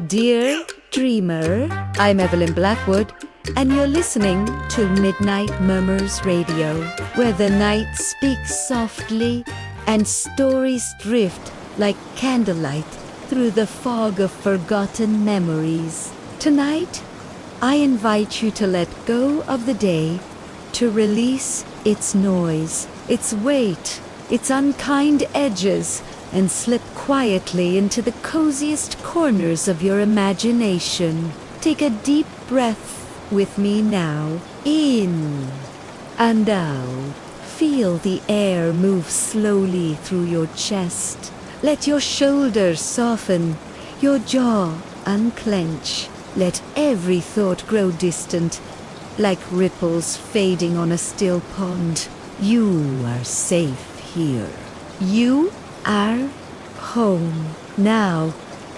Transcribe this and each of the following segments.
Dear Dreamer, I'm Evelyn Blackwood, and you're listening to Midnight Murmurs Radio, where the night speaks softly and stories drift like candlelight through the fog of forgotten memories. Tonight, I invite you to let go of the day, to release its noise, its weight, its unkind edges, and slip quietly into the coziest corners of your imagination. Take a deep breath with me now. In and out. Feel the air move slowly through your chest. Let your shoulders soften, your jaw unclench. Let every thought grow distant, like ripples fading on a still pond. You are safe here. You are home. Now,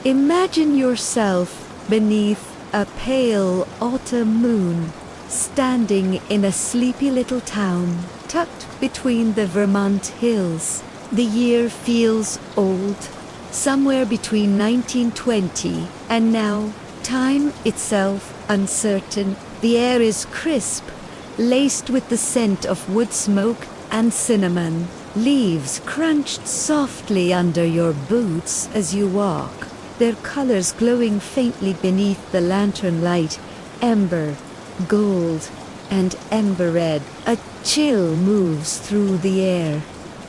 imagine yourself beneath a pale autumn moon, standing in a sleepy little town, tucked between the Vermont hills. The year feels old, somewhere between 1920 and now, time itself uncertain. The air is crisp, laced with the scent of wood smoke and cinnamon. Leaves crunched softly under your boots as you walk, their colors glowing faintly beneath the lantern light, ember, gold, and ember red. A chill moves through the air.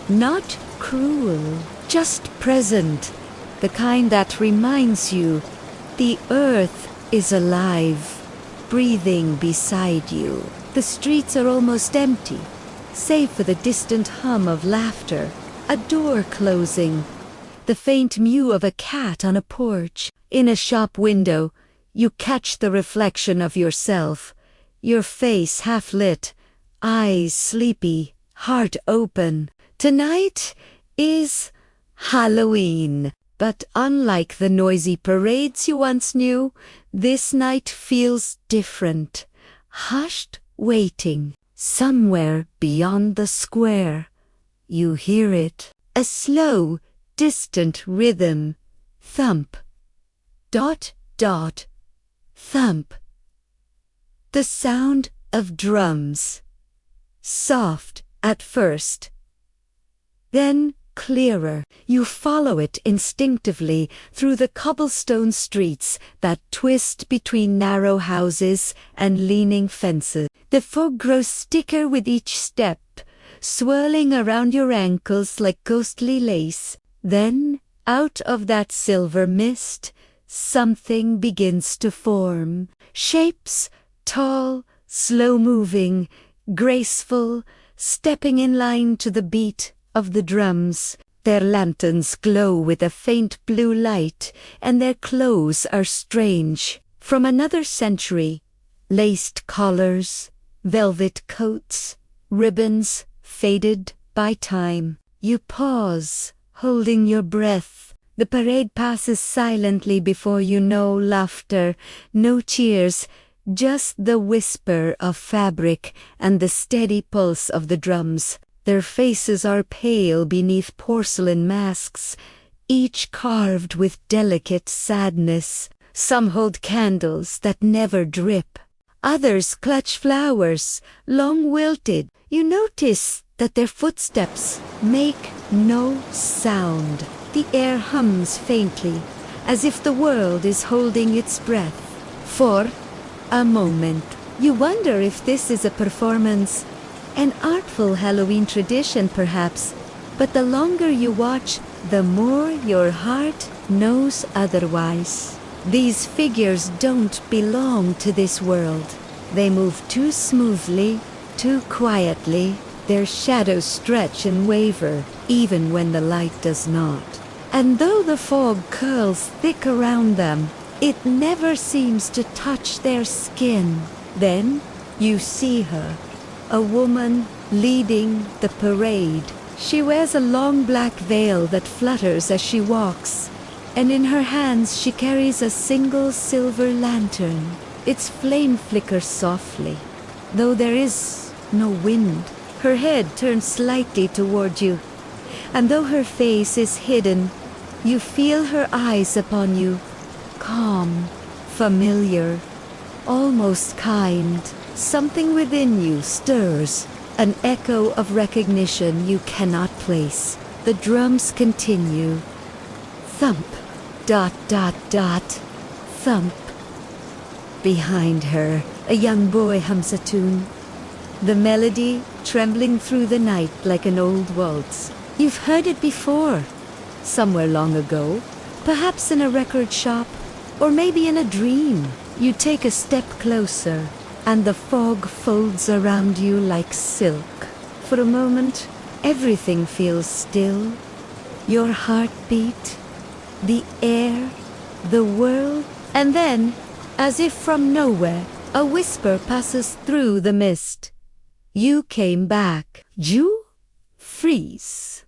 Not cruel, just present, the kind that reminds you the earth is alive, breathing beside you. The streets are almost empty, save for the distant hum of laughter, a door closing, the faint mew of a cat on a porch. In a shop window, you catch the reflection of yourself, your face half lit, eyes sleepy, heart open. Tonight is Halloween, but unlike the noisy parades you once knew, this night feels different, hushed, waiting. Somewhere beyond the square, you hear it, a slow, distant rhythm. Thump, dot, dot, thump. The sound of drums, soft at first, then clearer. You follow it instinctively through the cobblestone streets that twist between narrow houses and leaning fences. The fog grows thicker with each step, swirling around your ankles like ghostly lace. Then, out of that silver mist, something begins to form. Shapes, tall, slow-moving, graceful, stepping in line to the beat of the drums. Their lanterns glow with a faint blue light, and their clothes are strange, from another century. Laced collars, velvet coats, ribbons faded by time. You pause, holding your breath. The parade passes silently before you. No laughter, no cheers, just the whisper of fabric and the steady pulse of the drums. Their faces are pale beneath porcelain masks, each carved with delicate sadness. Some hold candles that never drip. Others clutch flowers, long wilted. You notice that their footsteps make no sound. The air hums faintly, as if the world is holding its breath. For a moment, you wonder if this is a performance, an artful Halloween tradition perhaps, but the longer you watch, the more your heart knows otherwise. These figures don't belong to this world. They move too smoothly, too quietly. Their shadows stretch and waver, even when the light does not. And though the fog curls thick around them, it never seems to touch their skin. Then you see her, a woman leading the parade. She wears a long black veil that flutters as she walks, and in her hands she carries a single silver lantern. Its flame flickers softly, though there is no wind. Her head turns slightly toward you, and though her face is hidden, you feel her eyes upon you, calm, familiar, almost kind. Something within you stirs, an echo of recognition you cannot place. The drums continue. Thump, dot, dot, dot, thump. Behind her, a young boy hums a tune. The melody trembling through the night like an old waltz. You've heard it before, somewhere long ago, perhaps in a record shop, or maybe in a dream. You take a step closer, and the fog folds around you like silk. For a moment, everything feels still. Your heartbeat, the air, the world, and then, as if from nowhere, a whisper passes through the mist. You came back. You freeze.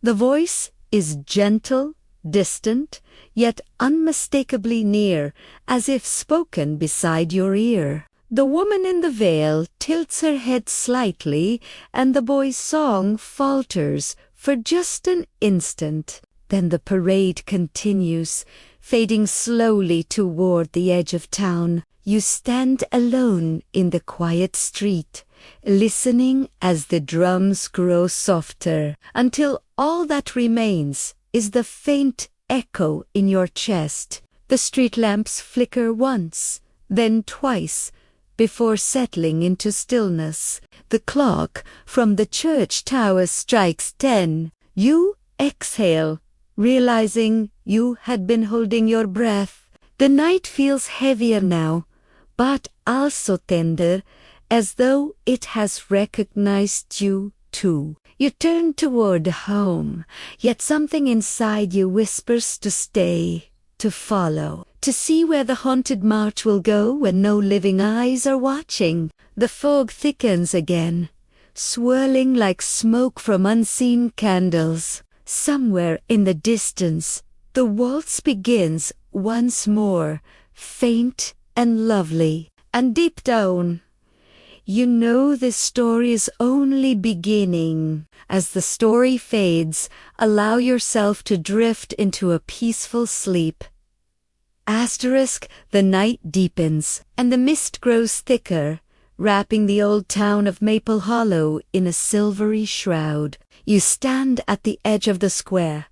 The voice is gentle, distant, yet unmistakably near, as if spoken beside your ear. The woman in the veil tilts her head slightly, and the boy's song falters for just an instant. Then the parade continues, fading slowly toward the edge of town. You stand alone in the quiet street, listening as the drums grow softer, until all that remains is the faint echo in your chest. The street lamps flicker once, then twice, before settling into stillness. The clock from the church tower strikes 10. You exhale, realizing you had been holding your breath. The night feels heavier now, but also tender, as though it has recognized you too. You turn toward home, yet something inside you whispers to stay, to follow, to see where the haunted march will go when no living eyes are watching. The fog thickens again, swirling like smoke from unseen candles. Somewhere in the distance, the waltz begins once more, faint and lovely. And deep down, you know this story is only beginning. As the story fades, allow yourself to drift into a peaceful sleep. Asterisk, the night deepens, and the mist grows thicker, wrapping the old town of Maple Hollow in a silvery shroud. You stand at the edge of the square,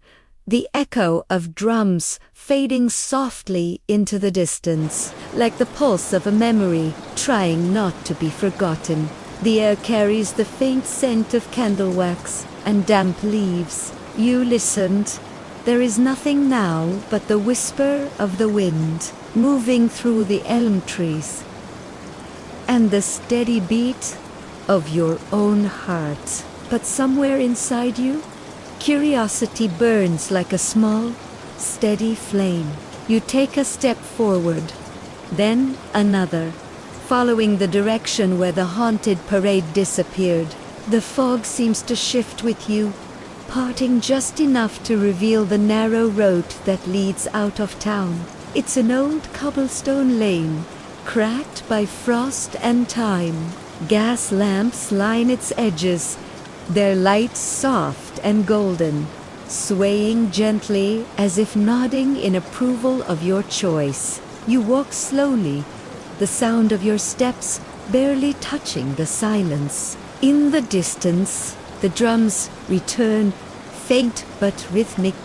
the echo of drums fading softly into the distance, like the pulse of a memory trying not to be forgotten. The air carries the faint scent of candle wax and damp leaves. You listened. There is nothing now but the whisper of the wind moving through the elm trees, and the steady beat of your own heart. But somewhere inside you, curiosity burns like a small, steady flame. You take a step forward, then another, following the direction where the haunted parade disappeared. The fog seems to shift with you, parting just enough to reveal the narrow road that leads out of town. It's an old cobblestone lane, cracked by frost and time. Gas lamps line its edges, their lights soft and golden, swaying gently as if nodding in approval of your choice. You walk slowly, the sound of your steps barely touching the silence. In the distance, the drums return, faint but rhythmic.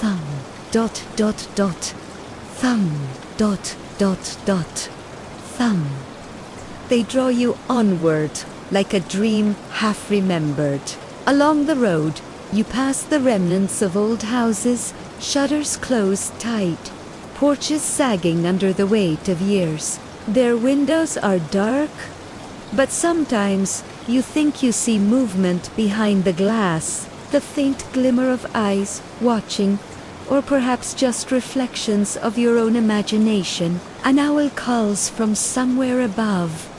Thumb, dot, dot, dot. Thumb, dot, dot, dot. Thumb. They draw you onward, like a dream half remembered. Along the road, you pass the remnants of old houses, shutters closed tight, porches sagging under the weight of years. Their windows are dark, but sometimes you think you see movement behind the glass, the faint glimmer of eyes watching, or perhaps just reflections of your own imagination. An owl calls from somewhere above,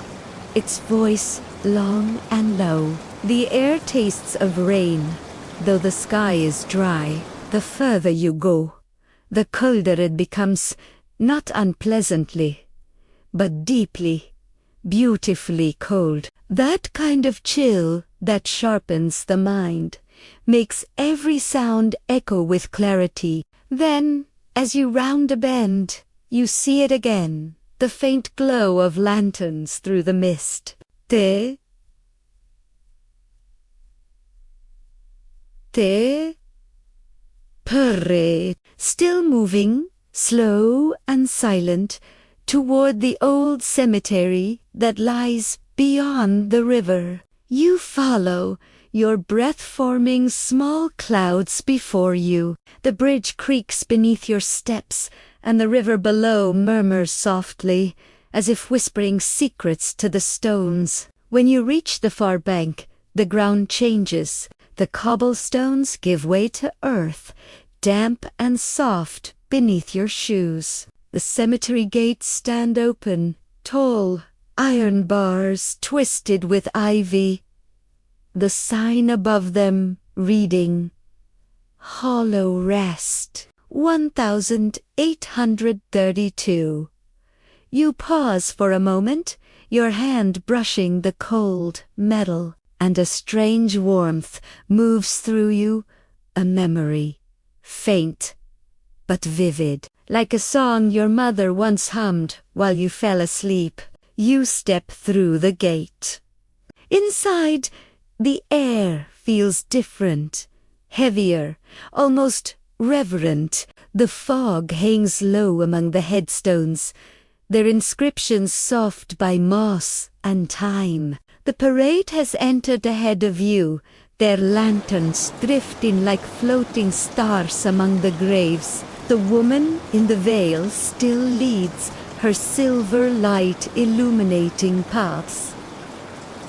its voice long and low. The air tastes of rain, though the sky is dry. The further you go, the colder it becomes, not unpleasantly, but deeply, beautifully cold. That kind of chill that sharpens the mind, makes every sound echo with clarity. Then, As you round a bend, you see it again, the faint glow of lanterns through the mist. Te parade, still moving, slow and silent, toward the old cemetery that lies beyond the river. You follow, your breath forming small clouds before you. The bridge creaks beneath your steps, and the river below murmurs softly, as if whispering secrets to the stones. When you reach the far bank, the ground changes. The cobblestones give way to earth, damp and soft beneath your shoes. The cemetery gates stand open, tall, iron bars twisted with ivy. The sign above them reading, Hollow Rest, 1832. You pause for a moment, your hand brushing the cold metal, and a strange warmth moves through you, a memory, faint but vivid, like a song your mother once hummed while you fell asleep. You step through the gate. Inside, the air feels different, heavier, almost reverent. The fog hangs low among the headstones, their inscriptions soft by moss and time. The parade has entered ahead of you, their lanterns drifting like floating stars among the graves. The woman in the veil still leads, her silver light illuminating paths.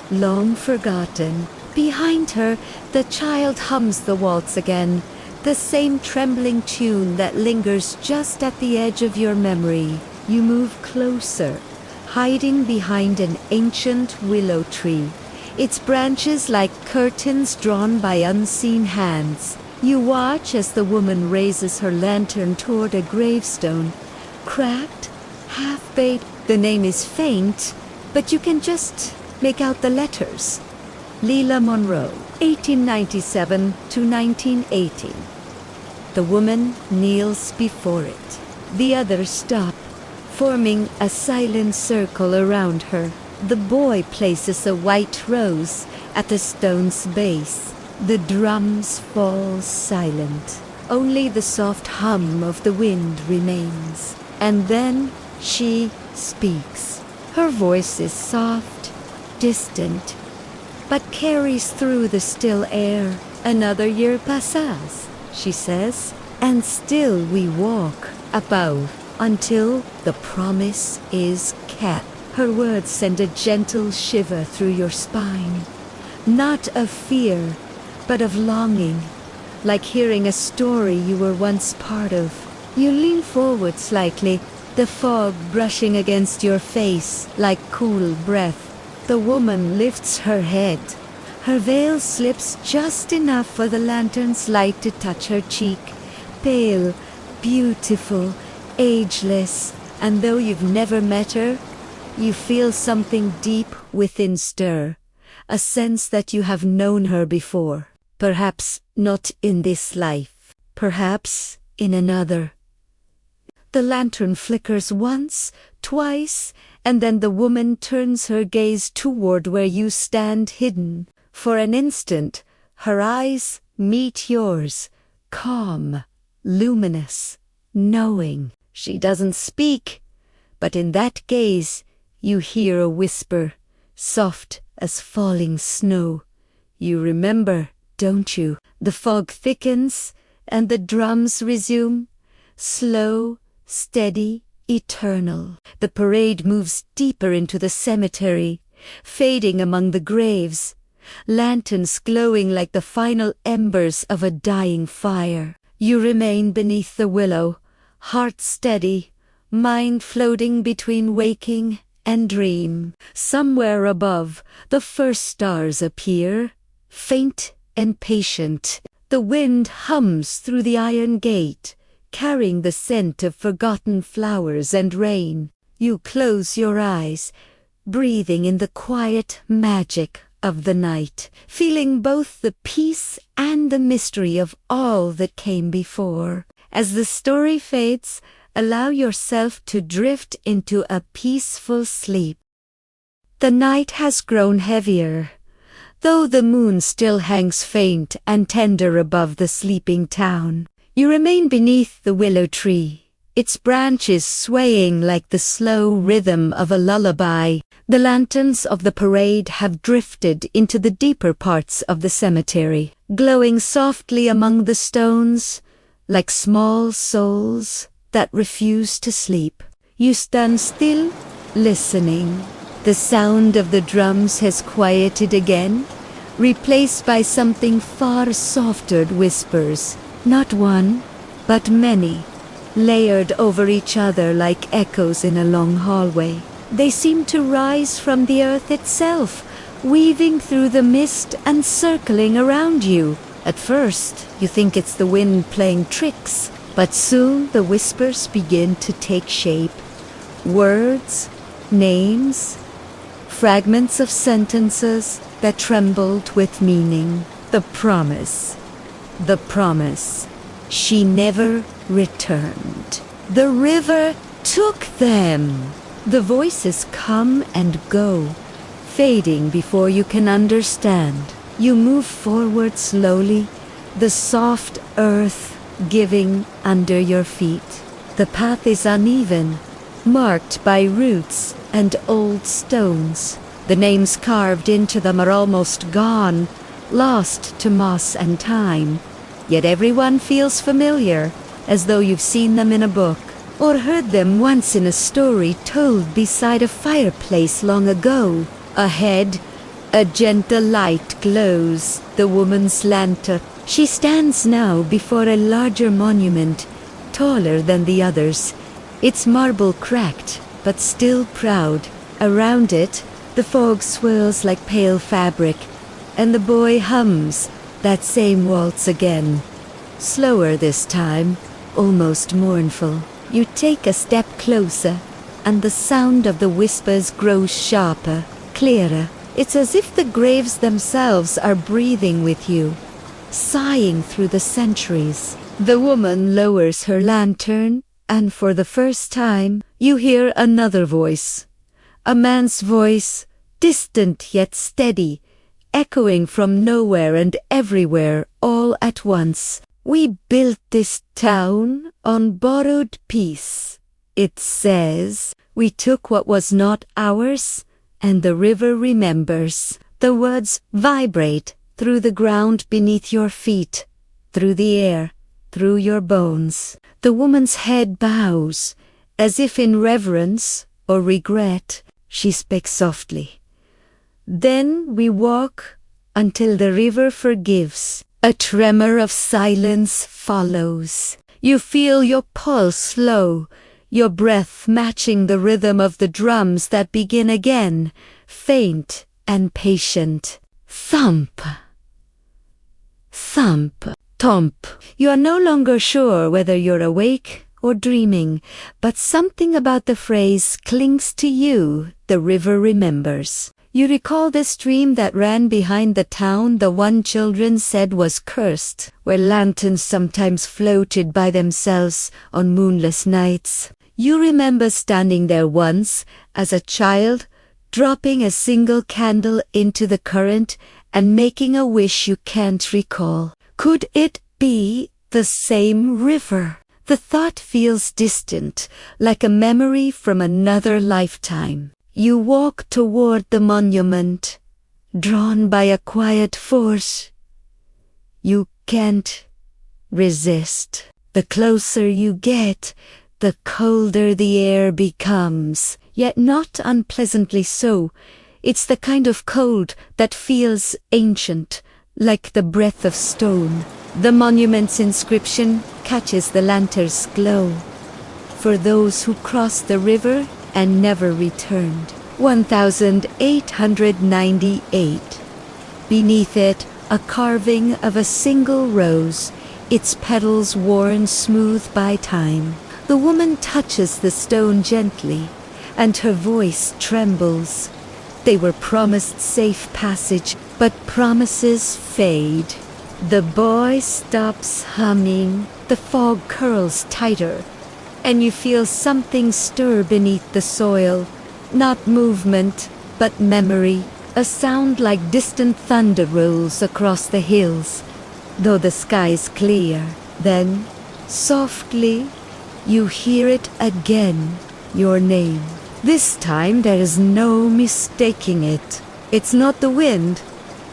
Long forgotten, behind her, the child hums the waltz again, the same trembling tune that lingers just at the edge of your memory. You move closer, hiding behind an ancient willow tree, its branches like curtains drawn by unseen hands. You watch as the woman raises her lantern toward a gravestone, cracked, half-baked. The name is faint, but you can just make out the letters. Leela Monroe, 1897 to 1918. The woman kneels before it. The others stop, forming a silent circle around her. The boy places a white rose at the stone's base. The drums fall silent. Only the soft hum of the wind remains. And then she speaks. Her voice is soft, distant, but carries through the still air. Another year passes, she says, and still we walk above until the promise is kept. Her words send a gentle shiver through your spine, not of fear, but of longing, like hearing a story you were once part of. You lean forward slightly, the fog brushing against your face like cool breath. The woman lifts her head. Her veil slips just enough for the lantern's light to touch her cheek. Pale, beautiful, ageless, and though you've never met her, you feel something deep within stir, a sense that you have known her before. Perhaps not in this life, perhaps in another. The lantern flickers once, twice, and then the woman turns her gaze toward where you stand hidden. For an instant, her eyes meet yours, calm, luminous, knowing. She doesn't speak, but in that gaze, you hear a whisper, soft as falling snow. You remember, don't you? The fog thickens, and the drums resume, slow, steady, eternal. The parade moves deeper into the cemetery, fading among the graves, lanterns glowing like the final embers of a dying fire. You remain beneath the willow, heart steady, mind floating between waking and dream. Somewhere above, the first stars appear, faint and patient. The wind hums through the iron gate, carrying the scent of forgotten flowers and rain. You close your eyes, breathing in the quiet magic of the night, feeling both the peace and the mystery of all that came before. As the story fades, allow yourself to drift into a peaceful sleep. The night has grown heavier, though the moon still hangs faint and tender above the sleeping town. You remain beneath the willow tree, its branches swaying like the slow rhythm of a lullaby. The lanterns of the parade have drifted into the deeper parts of the cemetery, glowing softly among the stones, like small souls that refuse to sleep. You stand still, listening. The sound of the drums has quieted again, replaced by something far softer whispers, not one, but many, layered over each other like echoes in a long hallway. They seem to rise from the earth itself, weaving through the mist and circling around you. At first, you think it's the wind playing tricks, but soon the whispers begin to take shape. Words, names, fragments of sentences that trembled with meaning. The promise. The promise. She never returned. The river took them. The voices come and go, fading before you can understand. You move forward slowly, the soft earth giving under your feet. The path is uneven, marked by roots and old stones. The names carved into them are almost gone, lost to moss and time. Yet everyone feels familiar, as though you've seen them in a book, or heard them once in a story told beside a fireplace long ago. Ahead, a gentle light glows, the woman's lantern. She stands now before a larger monument, taller than the others, its marble cracked, but still proud. Around it, the fog swirls like pale fabric, and the boy hums that same waltz again. Slower this time, almost mournful. You take a step closer, and the sound of the whispers grows sharper, clearer. It's as if the graves themselves are breathing with you, sighing through the centuries. The woman lowers her lantern, and for the first time, you hear another voice. A man's voice, distant yet steady, echoing from nowhere and everywhere all at once. We built this town on borrowed peace. It says, we took what was not ours, and the river remembers. The words vibrate through the ground beneath your feet, through the air, through your bones. The woman's head bows, as if in reverence or regret. She speaks softly. Then we walk until the river forgives. A tremor of silence follows. You feel your pulse slow, your breath matching the rhythm of the drums that begin again, faint and patient. Thump. Thump. Thump. You are no longer sure whether you're awake or dreaming, but something about the phrase clings to you. The river remembers. You recall the stream that ran behind the town the one children said was cursed, where lanterns sometimes floated by themselves on moonless nights. You remember standing there once, as a child, dropping a single candle into the current and making a wish you can't recall. Could it be the same river? The thought feels distant, like a memory from another lifetime. You walk toward the monument, drawn by a quiet force. You can't resist. The closer you get, the colder the air becomes, yet not unpleasantly so. It's the kind of cold that feels ancient, like the breath of stone. The monument's inscription catches the lantern's glow. For those who crossed the river and never returned. 1898. Beneath it, a carving of a single rose, its petals worn smooth by time. The woman touches the stone gently, and her voice trembles. They were promised safe passage, but promises fade. The boy stops humming, the fog curls tighter, and you feel something stir beneath the soil. Not movement, but memory. A sound like distant thunder rolls across the hills, though the sky's clear. Then, softly, you hear it again, your name. This time there is no mistaking it. It's not the wind,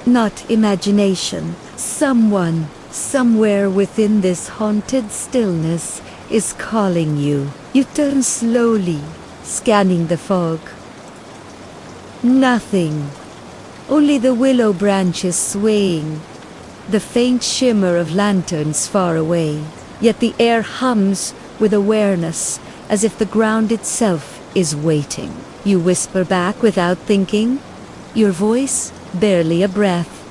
not imagination. Someone, somewhere within this haunted stillness, is calling you. You turn slowly, scanning the fog. Nothing. Only the willow branches swaying, the faint shimmer of lanterns far away. Yet the air hums with awareness, as if the ground itself is waiting. You whisper back without thinking, your voice barely a breath.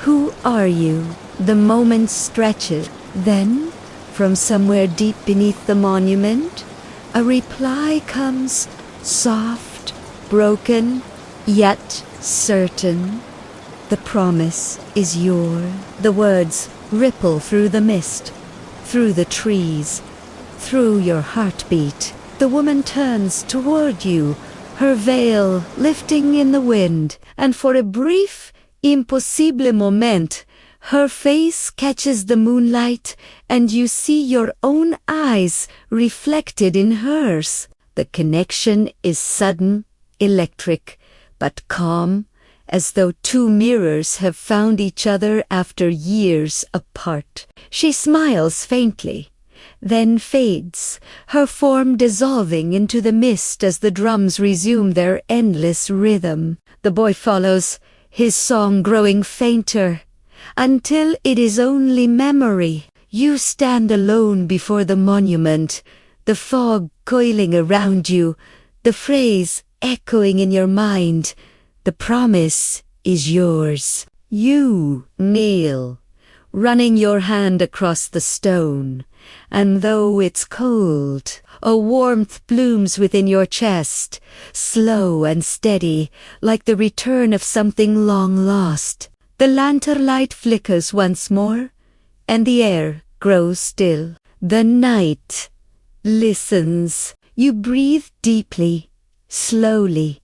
Who are you? The moment stretches. Then, from somewhere deep beneath the monument, a reply comes, soft, broken, yet certain. The promise is yours. The words ripple through the mist, through the trees, through your heartbeat. The woman turns toward you, her veil lifting in the wind, and for a brief, impossible moment, her face catches the moonlight, and you see your own eyes reflected in hers. The connection is sudden, electric, but calm, as though two mirrors have found each other after years apart. She smiles faintly, then fades, her form dissolving into the mist as the drums resume their endless rhythm. The boy follows, his song growing fainter, until it is only memory. You stand alone before the monument, the fog coiling around you, the phrase echoing in your mind. The promise is yours. You kneel, running your hand across the stone, and though it's cold, a warmth blooms within your chest, slow and steady, like the return of something long lost. The lantern light flickers once more, and the air grows still. The night listens. You breathe deeply, slowly,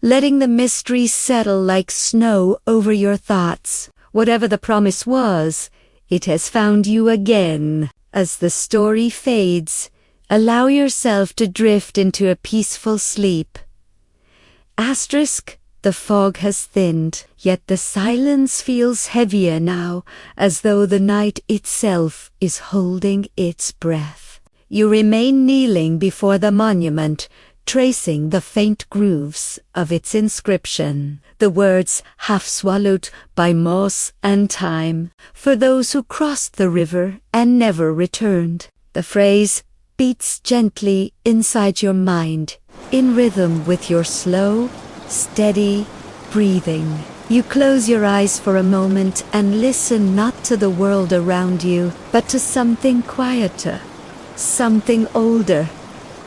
letting the mystery settle like snow over your thoughts. Whatever the promise was, it has found you again. As the story fades, allow yourself to drift into a peaceful sleep. Asterisk, the fog has thinned, yet the silence feels heavier now, as though the night itself is holding its breath. You remain kneeling before the monument, tracing the faint grooves of its inscription, the words half swallowed by moss and time, for those who crossed the river and never returned. The phrase beats gently inside your mind, in rhythm with your slow, steady breathing. You close your eyes for a moment and listen not to the world around you, but to something quieter, something older,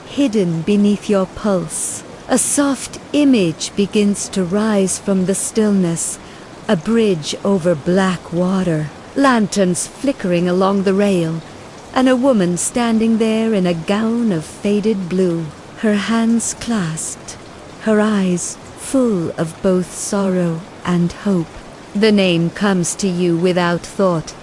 hidden beneath your pulse. A soft image begins to rise from the stillness, a bridge over black water, lanterns flickering along the rail, and a woman standing there in a gown of faded blue, her hands clasped, her eyes full of both sorrow and hope. The name comes to you without thought.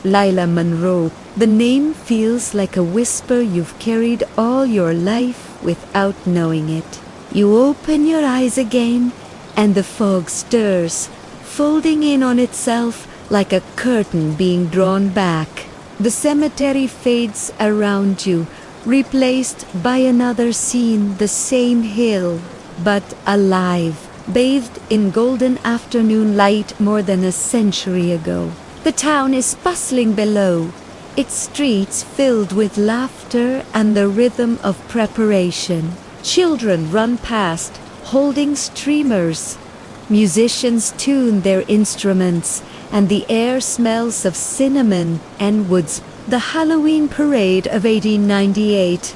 Lila Monroe. The name feels like a whisper you've carried all your life without knowing it. You open your eyes again, and the fog stirs, folding in on itself like a curtain being drawn back. The cemetery fades around you, replaced by another scene, the same hill, but alive, bathed in golden afternoon light more than a century ago. The town is bustling below, its streets filled with laughter and the rhythm of preparation. Children run past, holding streamers. Musicians tune their instruments, and the air smells of cinnamon and woods. The Halloween parade of 1898,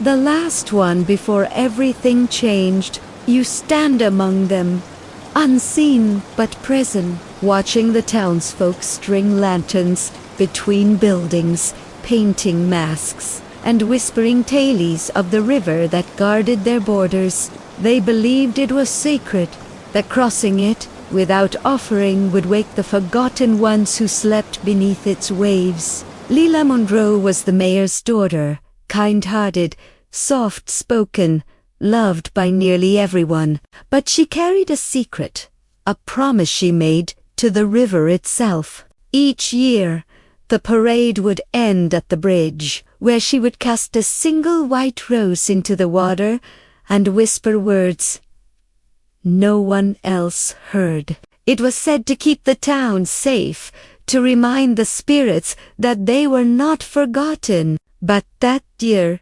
the last one before everything changed. You stand among them, unseen but present, watching the townsfolk string lanterns between buildings, painting masks, and whispering tales of the river that guarded their borders. They believed it was sacred, that crossing it without offering would wake the forgotten ones who slept beneath its waves. Leela Monroe was the mayor's daughter, kind-hearted, soft-spoken, loved by nearly everyone. But she carried a secret, a promise she made to the river itself. Each year, the parade would end at the bridge, where she would cast a single white rose into the water and whisper words no one else heard. It was said to keep the town safe, to remind the spirits that they were not forgotten. But that year,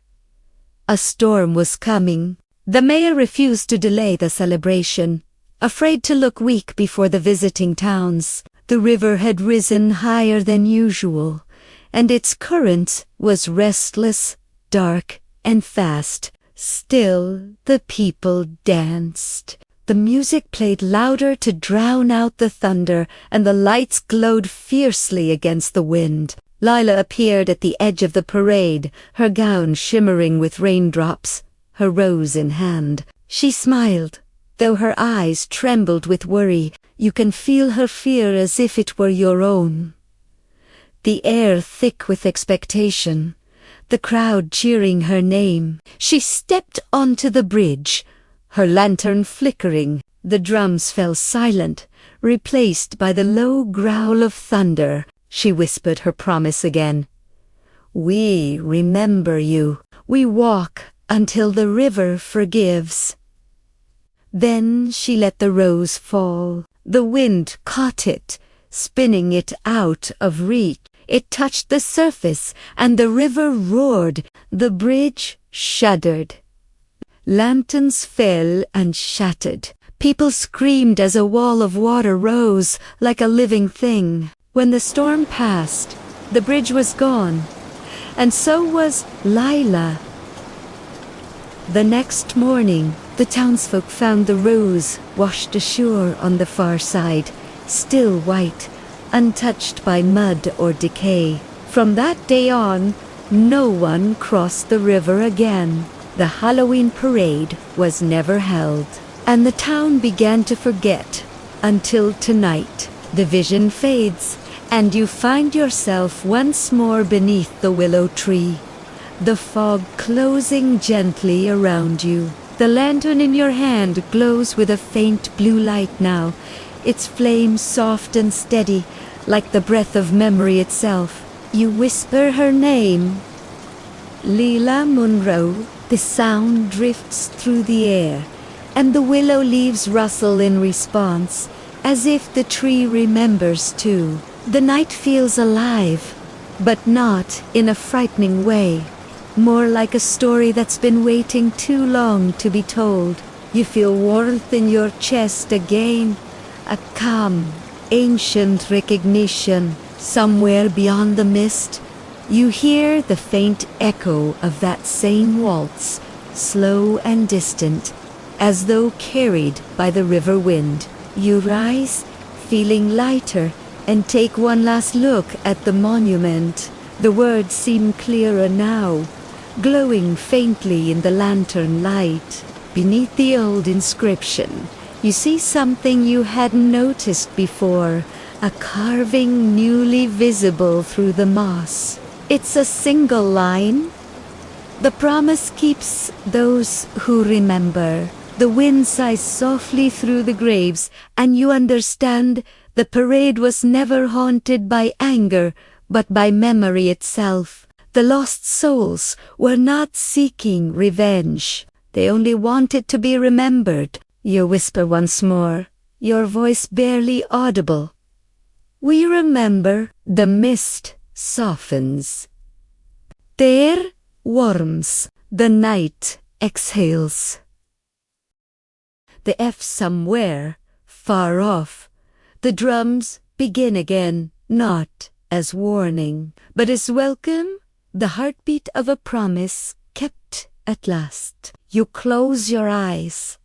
a storm was coming. The mayor refused to delay the celebration, afraid to look weak before the visiting towns. The river had risen higher than usual, and its current was restless, dark, and fast. Still, the people danced. The music played louder to drown out the thunder, and the lights glowed fiercely against the wind. Lila appeared at the edge of the parade, her gown shimmering with raindrops, her rose in hand. She smiled, though her eyes trembled with worry. You can feel her fear as if it were your own. The air thick with expectation, the crowd cheering her name. She stepped onto the bridge, her lantern flickering. The drums fell silent, replaced by the low growl of thunder. She whispered her promise again. We remember you. We walk until the river forgives. Then she let the rose fall. The wind caught it, spinning it out of reach. It touched the surface, and the river roared. The bridge shuddered. Lanterns fell and shattered. People screamed as a wall of water rose like a living thing. When the storm passed, the bridge was gone, and so was Lila. The next morning, the townsfolk found the rose washed ashore on the far side, still white, untouched by mud or decay. From that day on, no one crossed the river again. The Halloween parade was never held, and the town began to forget until tonight. The vision fades, and you find yourself once more beneath the willow tree, the fog closing gently around you. The lantern in your hand glows with a faint blue light now, its flame soft and steady, like the breath of memory itself. You whisper her name, Leela Monroe. The sound drifts through the air, and the willow leaves rustle in response, as if the tree remembers too. The night feels alive, but not in a frightening way. More like a story that's been waiting too long to be told. You feel warmth in your chest again, a calm, ancient recognition. Somewhere beyond the mist, you hear the faint echo of that same waltz, slow and distant, as though carried by the river wind. You rise, feeling lighter, and take one last look at the monument. The words seem clearer now, glowing faintly in the lantern light. Beneath the old inscription, you see something you hadn't noticed before, a carving newly visible through the moss. It's a single line. The promise keeps those who remember. The wind sighs softly through the graves, and you understand the parade was never haunted by anger, but by memory itself. The lost souls were not seeking revenge. They only wanted to be remembered. You whisper once more, your voice barely audible. We remember. The mist softens. The air warms. The night exhales. The F somewhere, far off. The drums begin again, not as warning, but as welcome, the heartbeat of a promise kept at last. You close your eyes.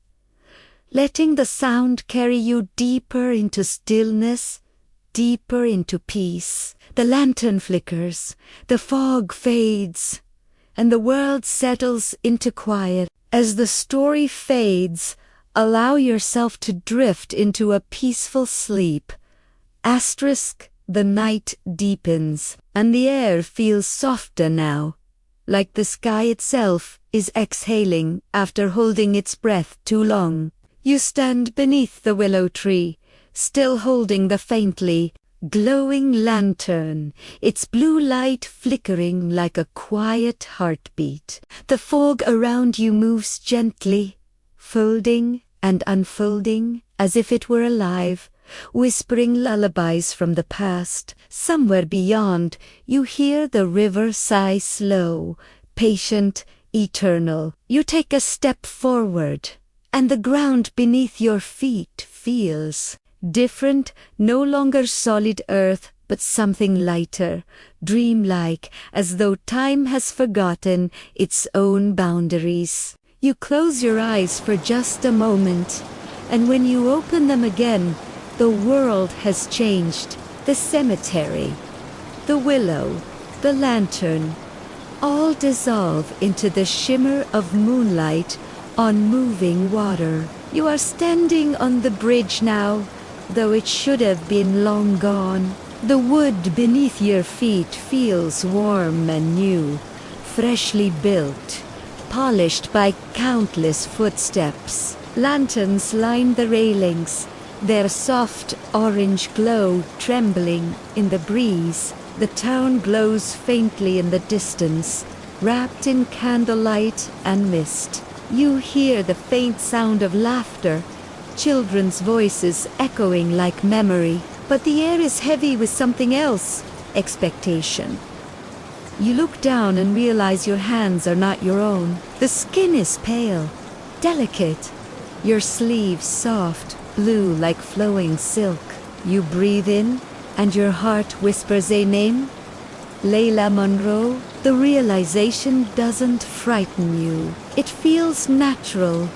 letting the sound carry you deeper into stillness, deeper into peace. The lantern flickers, the fog fades, and the world settles into quiet. As the story fades, allow yourself to drift into a peaceful sleep. The night deepens, and the air feels softer now, like the sky itself is exhaling after holding its breath too long. You stand beneath the willow tree, still holding the faintly glowing lantern, its blue light flickering like a quiet heartbeat. The fog around you moves gently, folding and unfolding as if it were alive, whispering lullabies from the past. Somewhere beyond, you hear the river sigh slow, patient, eternal. You take a step forward, and the ground beneath your feet feels different, no longer solid earth, but something lighter, dreamlike, as though time has forgotten its own boundaries. You close your eyes for just a moment, and when you open them again, the world has changed. The cemetery, the willow, the lantern, all dissolve into the shimmer of moonlight on moving water. You are standing on the bridge now, though it should have been long gone. The wood beneath your feet feels warm and new, freshly built, polished by countless footsteps. Lanterns line the railings, their soft orange glow trembling in the breeze. The town glows faintly in the distance, wrapped in candlelight and mist. You hear the faint sound of laughter, children's voices echoing like memory. But the air is heavy with something else, expectation. You look down and realize your hands are not your own. The skin is pale, delicate, your sleeves soft, blue like flowing silk. You breathe in, and your heart whispers a name, Layla Monroe. The realization doesn't frighten you. It feels natural,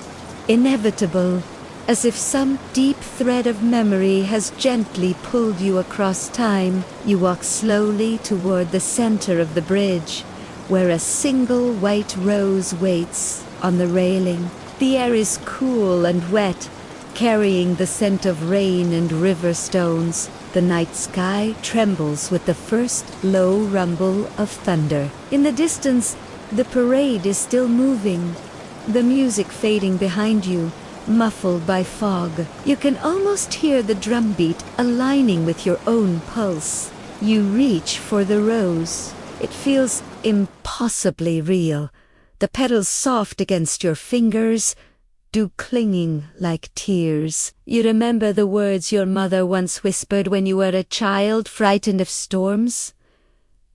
inevitable, as if some deep thread of memory has gently pulled you across time. You walk slowly toward the center of the bridge, where a single white rose waits on the railing. The air is cool and wet, carrying the scent of rain and river stones. The night sky trembles with the first low rumble of thunder. In the distance, the parade is still moving, the music fading behind you, muffled by fog. You can almost hear the drumbeat aligning with your own pulse. You reach for the rose. It feels impossibly real. The petals soft against your fingers, dew clinging like tears. You remember the words your mother once whispered when you were a child frightened of storms?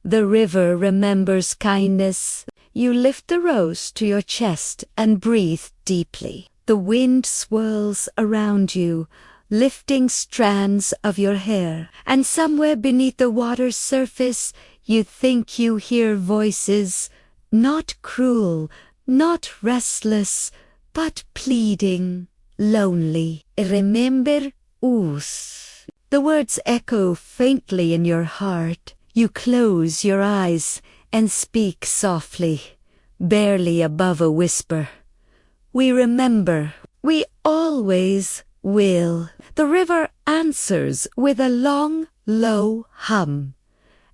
The river remembers kindness. You lift the rose to your chest and breathe deeply. The wind swirls around you, lifting strands of your hair. And somewhere beneath the water's surface, you think you hear voices, not cruel, not restless, but pleading, lonely. Remember us. The words echo faintly in your heart. You close your eyes and speak softly, barely above a whisper. We remember. We always will. The river answers with a long, low hum,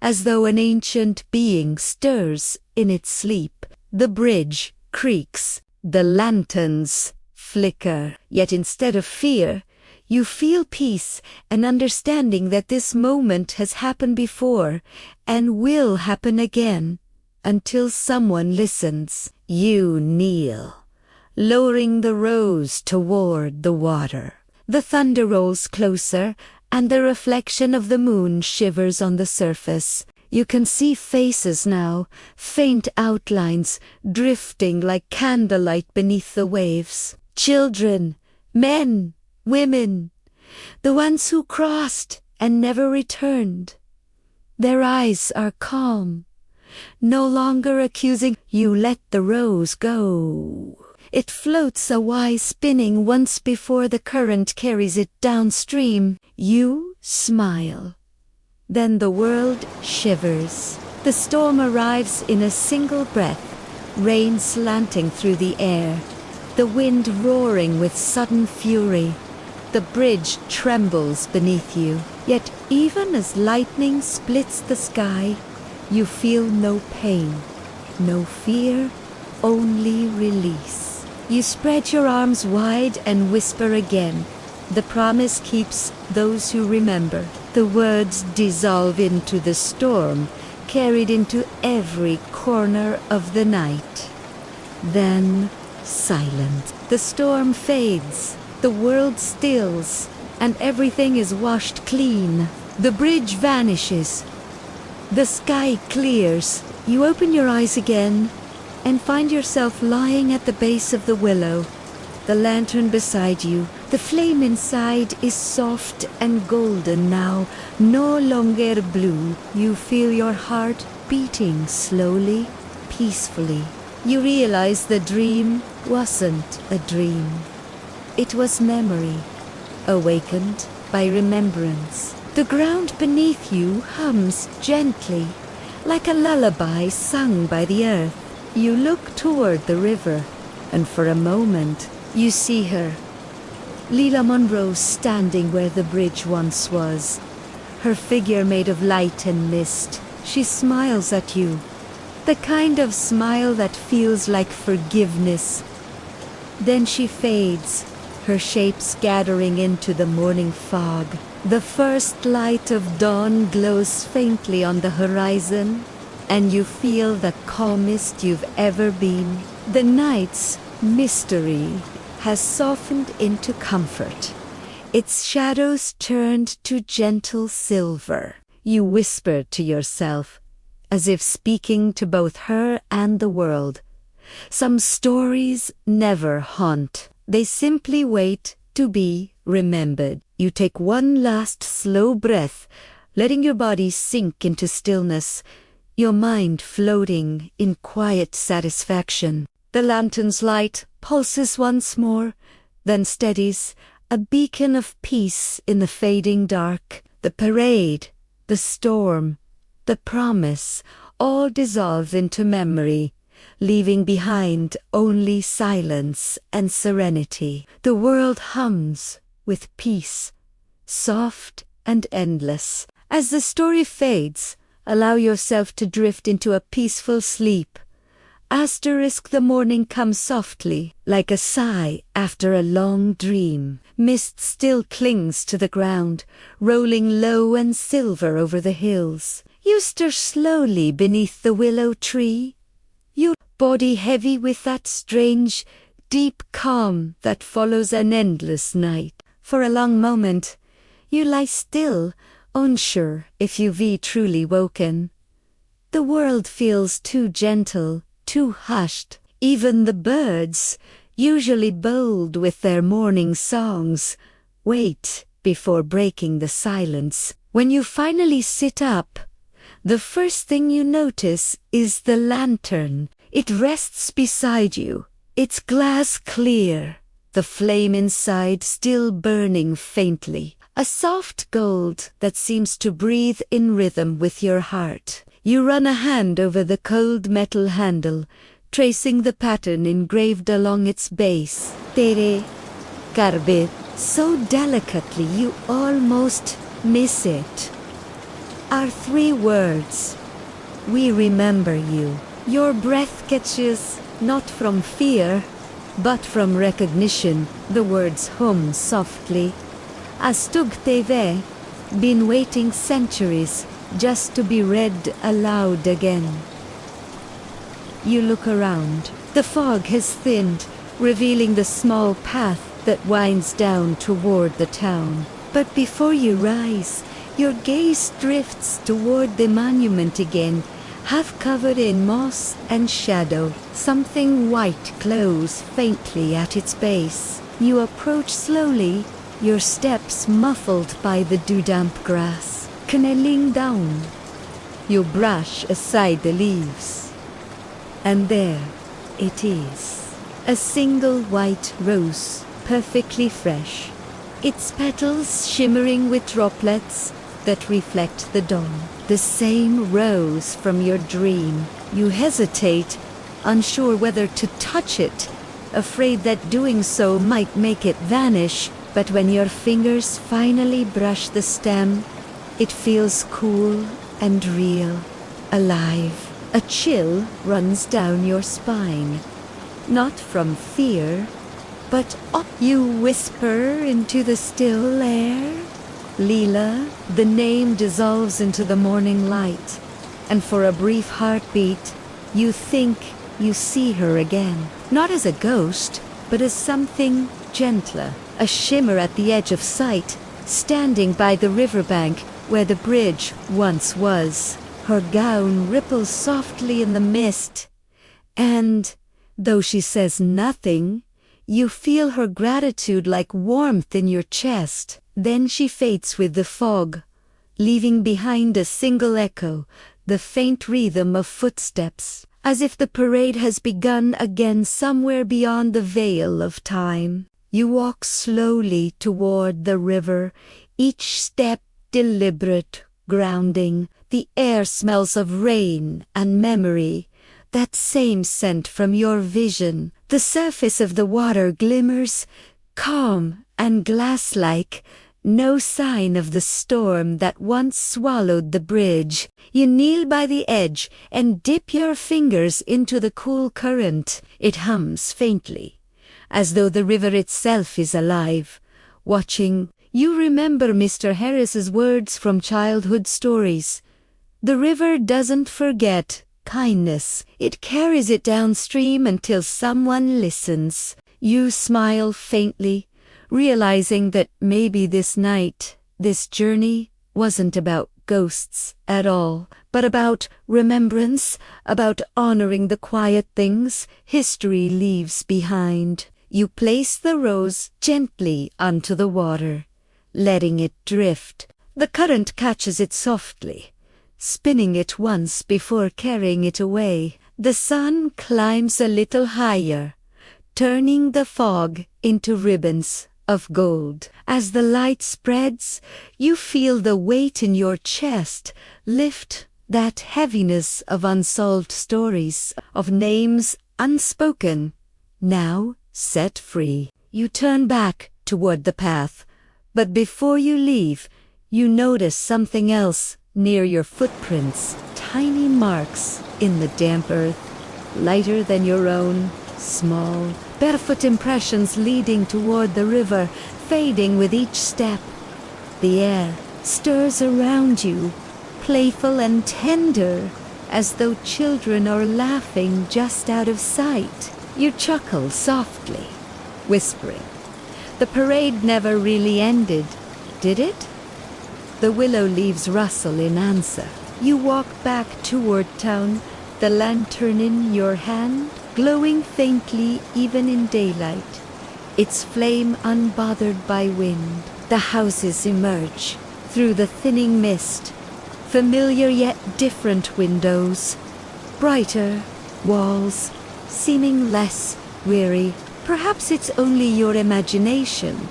as though an ancient being stirs in its sleep. The bridge creaks. The lanterns flicker. Yet instead of fear, you feel peace and understanding that this moment has happened before and will happen again. Until someone listens, you kneel, lowering the rose toward the water. The thunder rolls closer, and the reflection of the moon shivers on the surface. You can see faces now, faint outlines, drifting like candlelight beneath the waves. Children, men, women, the ones who crossed and never returned. Their eyes are calm, no longer accusing. You let the rose go. It floats a while, spinning once before the current carries it downstream. You smile. Then the world shivers. The storm arrives in a single breath, rain slanting through the air, the wind roaring with sudden fury. The bridge trembles beneath you, yet even as lightning splits the sky, you feel no pain, no fear, only release. You spread your arms wide and whisper again. The promise keeps those who remember. The words dissolve into the storm, carried into every corner of the night. Then silence. The storm fades, the world stills, and everything is washed clean. The bridge vanishes. The sky clears. You open your eyes again and find yourself lying at the base of the willow. The lantern beside you, the flame inside is soft and golden now, no longer blue. You feel your heart beating slowly, peacefully. You realize the dream wasn't a dream. It was memory, awakened by remembrance. The ground beneath you hums gently, like a lullaby sung by the earth. You look toward the river, and for a moment, you see her. Leela Monroe standing where the bridge once was, her figure made of light and mist. She smiles at you, the kind of smile that feels like forgiveness. Then she fades, her shape scattering into the morning fog. The first light of dawn glows faintly on the horizon, and you feel the calmest you've ever been. The night's mystery has softened into comfort. Its shadows turned to gentle silver. You whispered to yourself, as if speaking to both her and the world. Some stories never haunt. They simply wait to be remembered. You take one last slow breath, letting your body sink into stillness, your mind floating in quiet satisfaction. The lantern's light pulses once more, then steadies, a beacon of peace in the fading dark. The parade, the storm, the promise, all dissolve into memory, leaving behind only silence and serenity. The world hums with peace, soft and endless. As the story fades, allow yourself to drift into a peaceful sleep. The morning comes softly, like a sigh after a long dream. Mist still clings to the ground, rolling low and silver over the hills. You stir slowly beneath the willow tree, your body heavy with that strange, deep calm that follows an endless night. For a long moment, you lie still, unsure if you've truly woken. The world feels too gentle, too hushed. Even the birds, usually bold with their morning songs, wait before breaking the silence. When you finally sit up, the first thing you notice is the lantern. It rests beside you, its glass clear, the flame inside still burning faintly. A soft gold that seems to breathe in rhythm with your heart. You run a hand over the cold metal handle, tracing the pattern engraved along its base. Tere, Carbe, so delicately you almost miss it. Are 3 words. We remember you. Your breath catches, not from fear, but from recognition. The words hum softly. Astug TV, been waiting centuries just to be read aloud again. You look around. The fog has thinned, revealing the small path that winds down toward the town. But before you rise, your gaze drifts toward the monument again, half covered in moss and shadow. Something white glows faintly at its base. You approach slowly, your steps muffled by the dew-damp grass. Kneeling down, you brush aside the leaves. And there it is. A single white rose, perfectly fresh, its petals shimmering with droplets that reflect the dawn. The same rose from your dream. You hesitate, unsure whether to touch it, afraid that doing so might make it vanish, but when your fingers finally brush the stem, it feels cool and real, alive. A chill runs down your spine, not from fear, but you whisper into the still air. Leela, the name dissolves into the morning light, and for a brief heartbeat, you think you see her again. Not as a ghost, but as something gentler, a shimmer at the edge of sight, standing by the riverbank where the bridge once was. Her gown ripples softly in the mist, and, though she says nothing, you feel her gratitude like warmth in your chest. Then she fades with the fog, leaving behind a single echo, the faint rhythm of footsteps, as if the parade has begun again somewhere beyond the veil of time. You walk slowly toward the river, each step deliberate, grounding. The air smells of rain and memory, that same scent from your vision. The surface of the water glimmers, calm and glass-like, no sign of the storm that once swallowed the bridge. You kneel by the edge and dip your fingers into the cool current. It hums faintly, as though the river itself is alive, watching. You remember Mr. Harris's words from childhood stories. The river doesn't forget kindness. It carries it downstream until someone listens. You smile faintly, realizing that maybe this night, this journey, wasn't about ghosts at all, but about remembrance, about honoring the quiet things history leaves behind. You place the rose gently onto the water, letting it drift. The current catches it softly, spinning it once before carrying it away. The sun climbs a little higher, turning the fog into ribbons of gold. As the light spreads, you feel the weight in your chest lift, that heaviness of unsolved stories, of names unspoken, now set free. You turn back toward the path, but before you leave, you notice something else near your footprints, tiny marks in the damp earth, lighter than your own, small, barefoot impressions leading toward the river, fading with each step. The air stirs around you, playful and tender, as though children are laughing just out of sight. You chuckle softly, whispering, "The parade never really ended, did it?" The willow leaves rustle in answer. You walk back toward town, the lantern in your hand, glowing faintly even in daylight, its flame unbothered by wind. The houses emerge through the thinning mist, familiar yet different windows, brighter walls, seeming less weary. Perhaps it's only your imagination,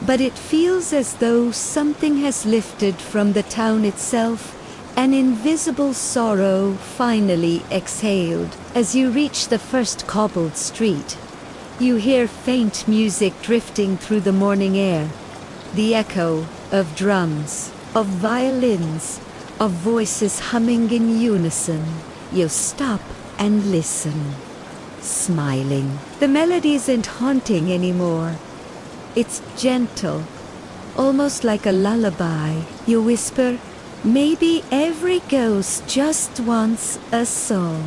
but it feels as though something has lifted from the town itself, an invisible sorrow finally exhaled. As you reach the first cobbled street, you hear faint music drifting through the morning air, the echo of drums, of violins, of voices humming in unison. You stop and listen, smiling. The melody isn't haunting anymore. It's gentle, almost like a lullaby. You whisper, "Maybe every ghost just wants a song."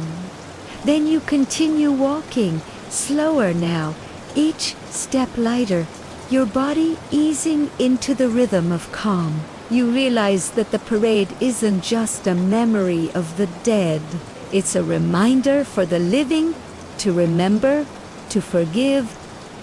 Then you continue walking, slower now, each step lighter, your body easing into the rhythm of calm. You realize that the parade isn't just a memory of the dead. It's a reminder for the living to remember, to forgive,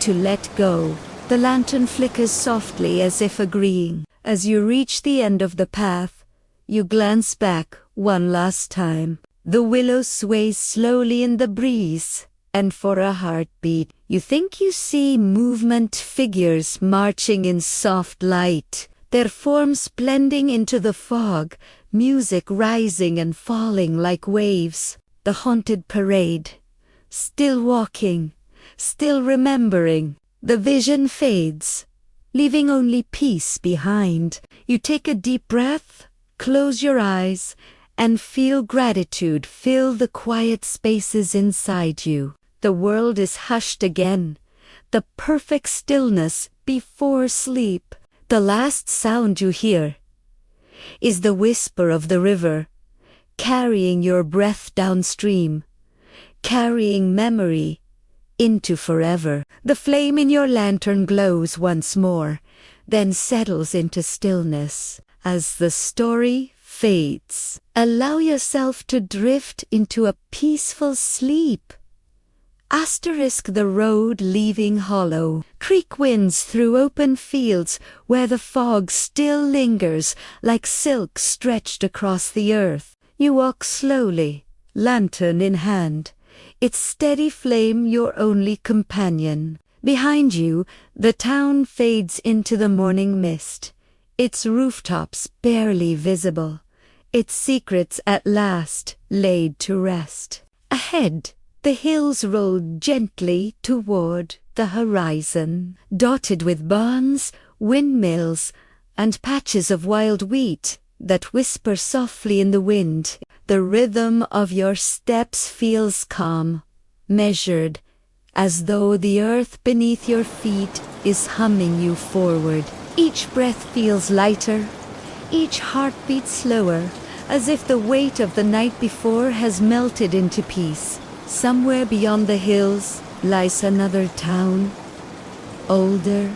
to let go. The lantern flickers softly as if agreeing. As you reach the end of the path, you glance back one last time. The willow sways slowly in the breeze, and for a heartbeat. You think you see movement figures marching in soft light, their forms blending into the fog, music rising and falling like waves. The haunted parade, still walking, still remembering. The vision fades, leaving only peace behind. You take a deep breath, close your eyes, and feel gratitude fill the quiet spaces inside you. The world is hushed again, the perfect stillness before sleep. The last sound you hear is the whisper of the river, carrying your breath downstream, carrying memory into forever. The flame in your lantern glows once more, then settles into stillness. As the story fades, allow yourself to drift into a peaceful sleep. Asterisk the road leaving hollow. Creek winds through open fields where the fog still lingers like silk stretched across the earth. You walk slowly, lantern in hand, its steady flame your only companion. Behind you, the town fades into the morning mist, its rooftops barely visible, its secrets at last laid to rest. Ahead, the hills roll gently toward the horizon, dotted with barns, windmills, and patches of wild wheat that whisper softly in the wind. The rhythm of your steps feels calm, measured, as though the earth beneath your feet is humming you forward. Each breath feels lighter, each heartbeat slower, as if the weight of the night before has melted into peace. Somewhere beyond the hills lies another town, older,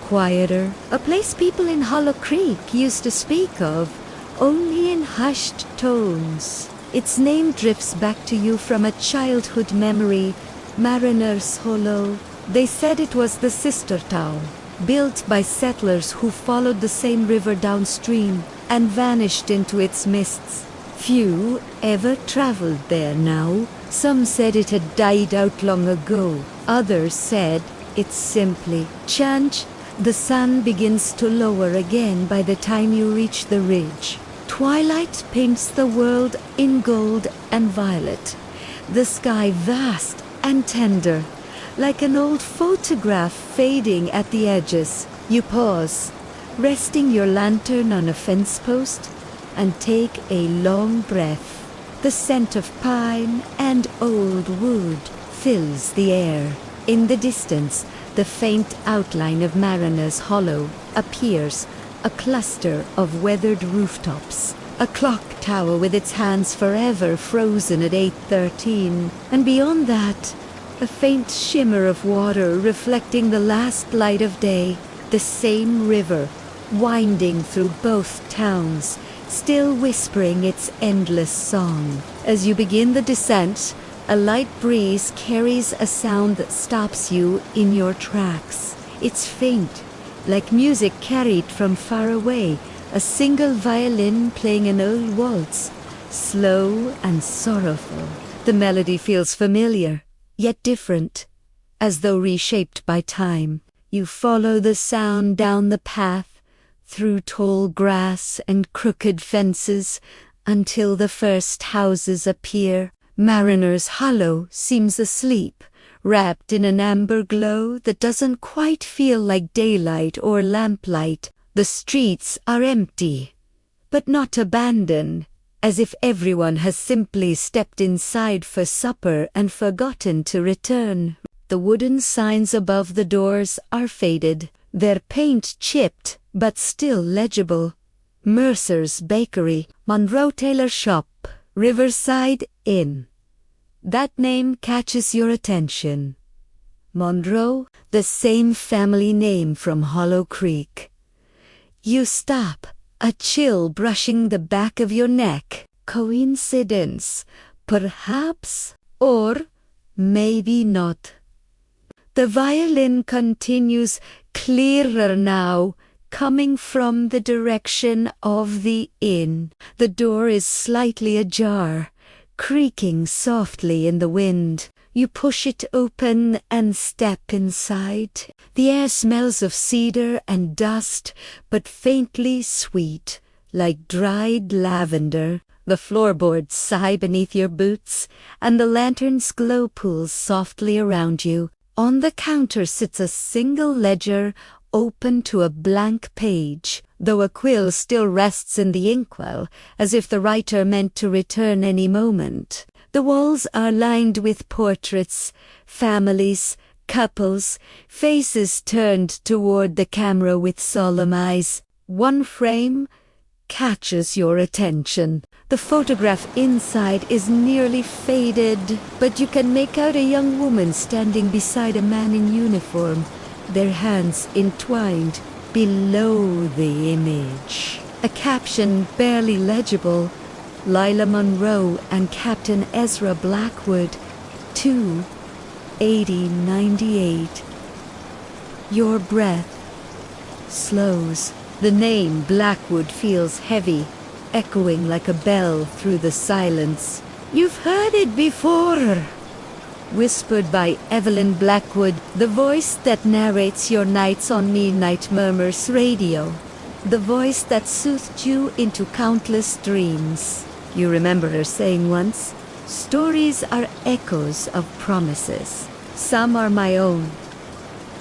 quieter, a place people in Hollow Creek used to speak of, only in hushed tones. Its name drifts back to you from a childhood memory, Mariner's Hollow. They said it was the sister town, built by settlers who followed the same river downstream and vanished into its mists. Few ever traveled there now. Some said it had died out long ago. Others said it's simply changed. The sun begins to lower again by the time you reach the ridge. Twilight paints the world in gold and violet. The sky vast and tender, like an old photograph fading at the edges. You pause, resting your lantern on a fence post, and take a long breath. The scent of pine and old wood fills the air. In the distance, the faint outline of Mariner's Hollow appears, a cluster of weathered rooftops, a clock tower with its hands forever frozen at 8:13, and beyond that, a faint shimmer of water reflecting the last light of day. The same river, winding through both towns, still whispering its endless song. As you begin the descent, a light breeze carries a sound that stops you in your tracks. It's faint, like music carried from far away, a single violin playing an old waltz, slow and sorrowful. The melody feels familiar, yet different, as though reshaped by time. You follow the sound down the path, through tall grass and crooked fences, until the first houses appear. Mariner's Hollow seems asleep, wrapped in an amber glow that doesn't quite feel like daylight or lamplight. The streets are empty, but not abandoned, as if everyone has simply stepped inside for supper and forgotten to return. The wooden signs above the doors are faded, their paint chipped but still legible. Mercer's Bakery, Monroe Tailor Shop, Riverside Inn. That name catches your attention. Monroe, the same family name from Hollow Creek. You stop, a chill brushing the back of your neck. Coincidence, perhaps, or maybe not. The violin continues clearer now, coming from the direction of the inn. The door is slightly ajar, creaking softly in the wind. You push it open and step inside. The air smells of cedar and dust, but faintly sweet, like dried lavender. The floorboards sigh beneath your boots, and the lanterns glow pools softly around you. On the counter sits a single ledger, open to a blank page, though a quill still rests in the inkwell, as if the writer meant to return any moment. The walls are lined with portraits, families, couples, faces turned toward the camera with solemn eyes. One frame catches your attention. The photograph inside is nearly faded, but you can make out a young woman standing beside a man in uniform, their hands entwined below the image. A caption barely legible: Lila Monroe and Captain Ezra Blackwood, 2/80/98. Your breath slows. The name Blackwood feels heavy, echoing like a bell through the silence. "You've heard it before," whispered by Evelyn Blackwood, the voice that narrates your nights on Midnight Murmurs Radio. The voice that soothed you into countless dreams. You remember her saying once, "Stories are echoes of promises. Some are my own."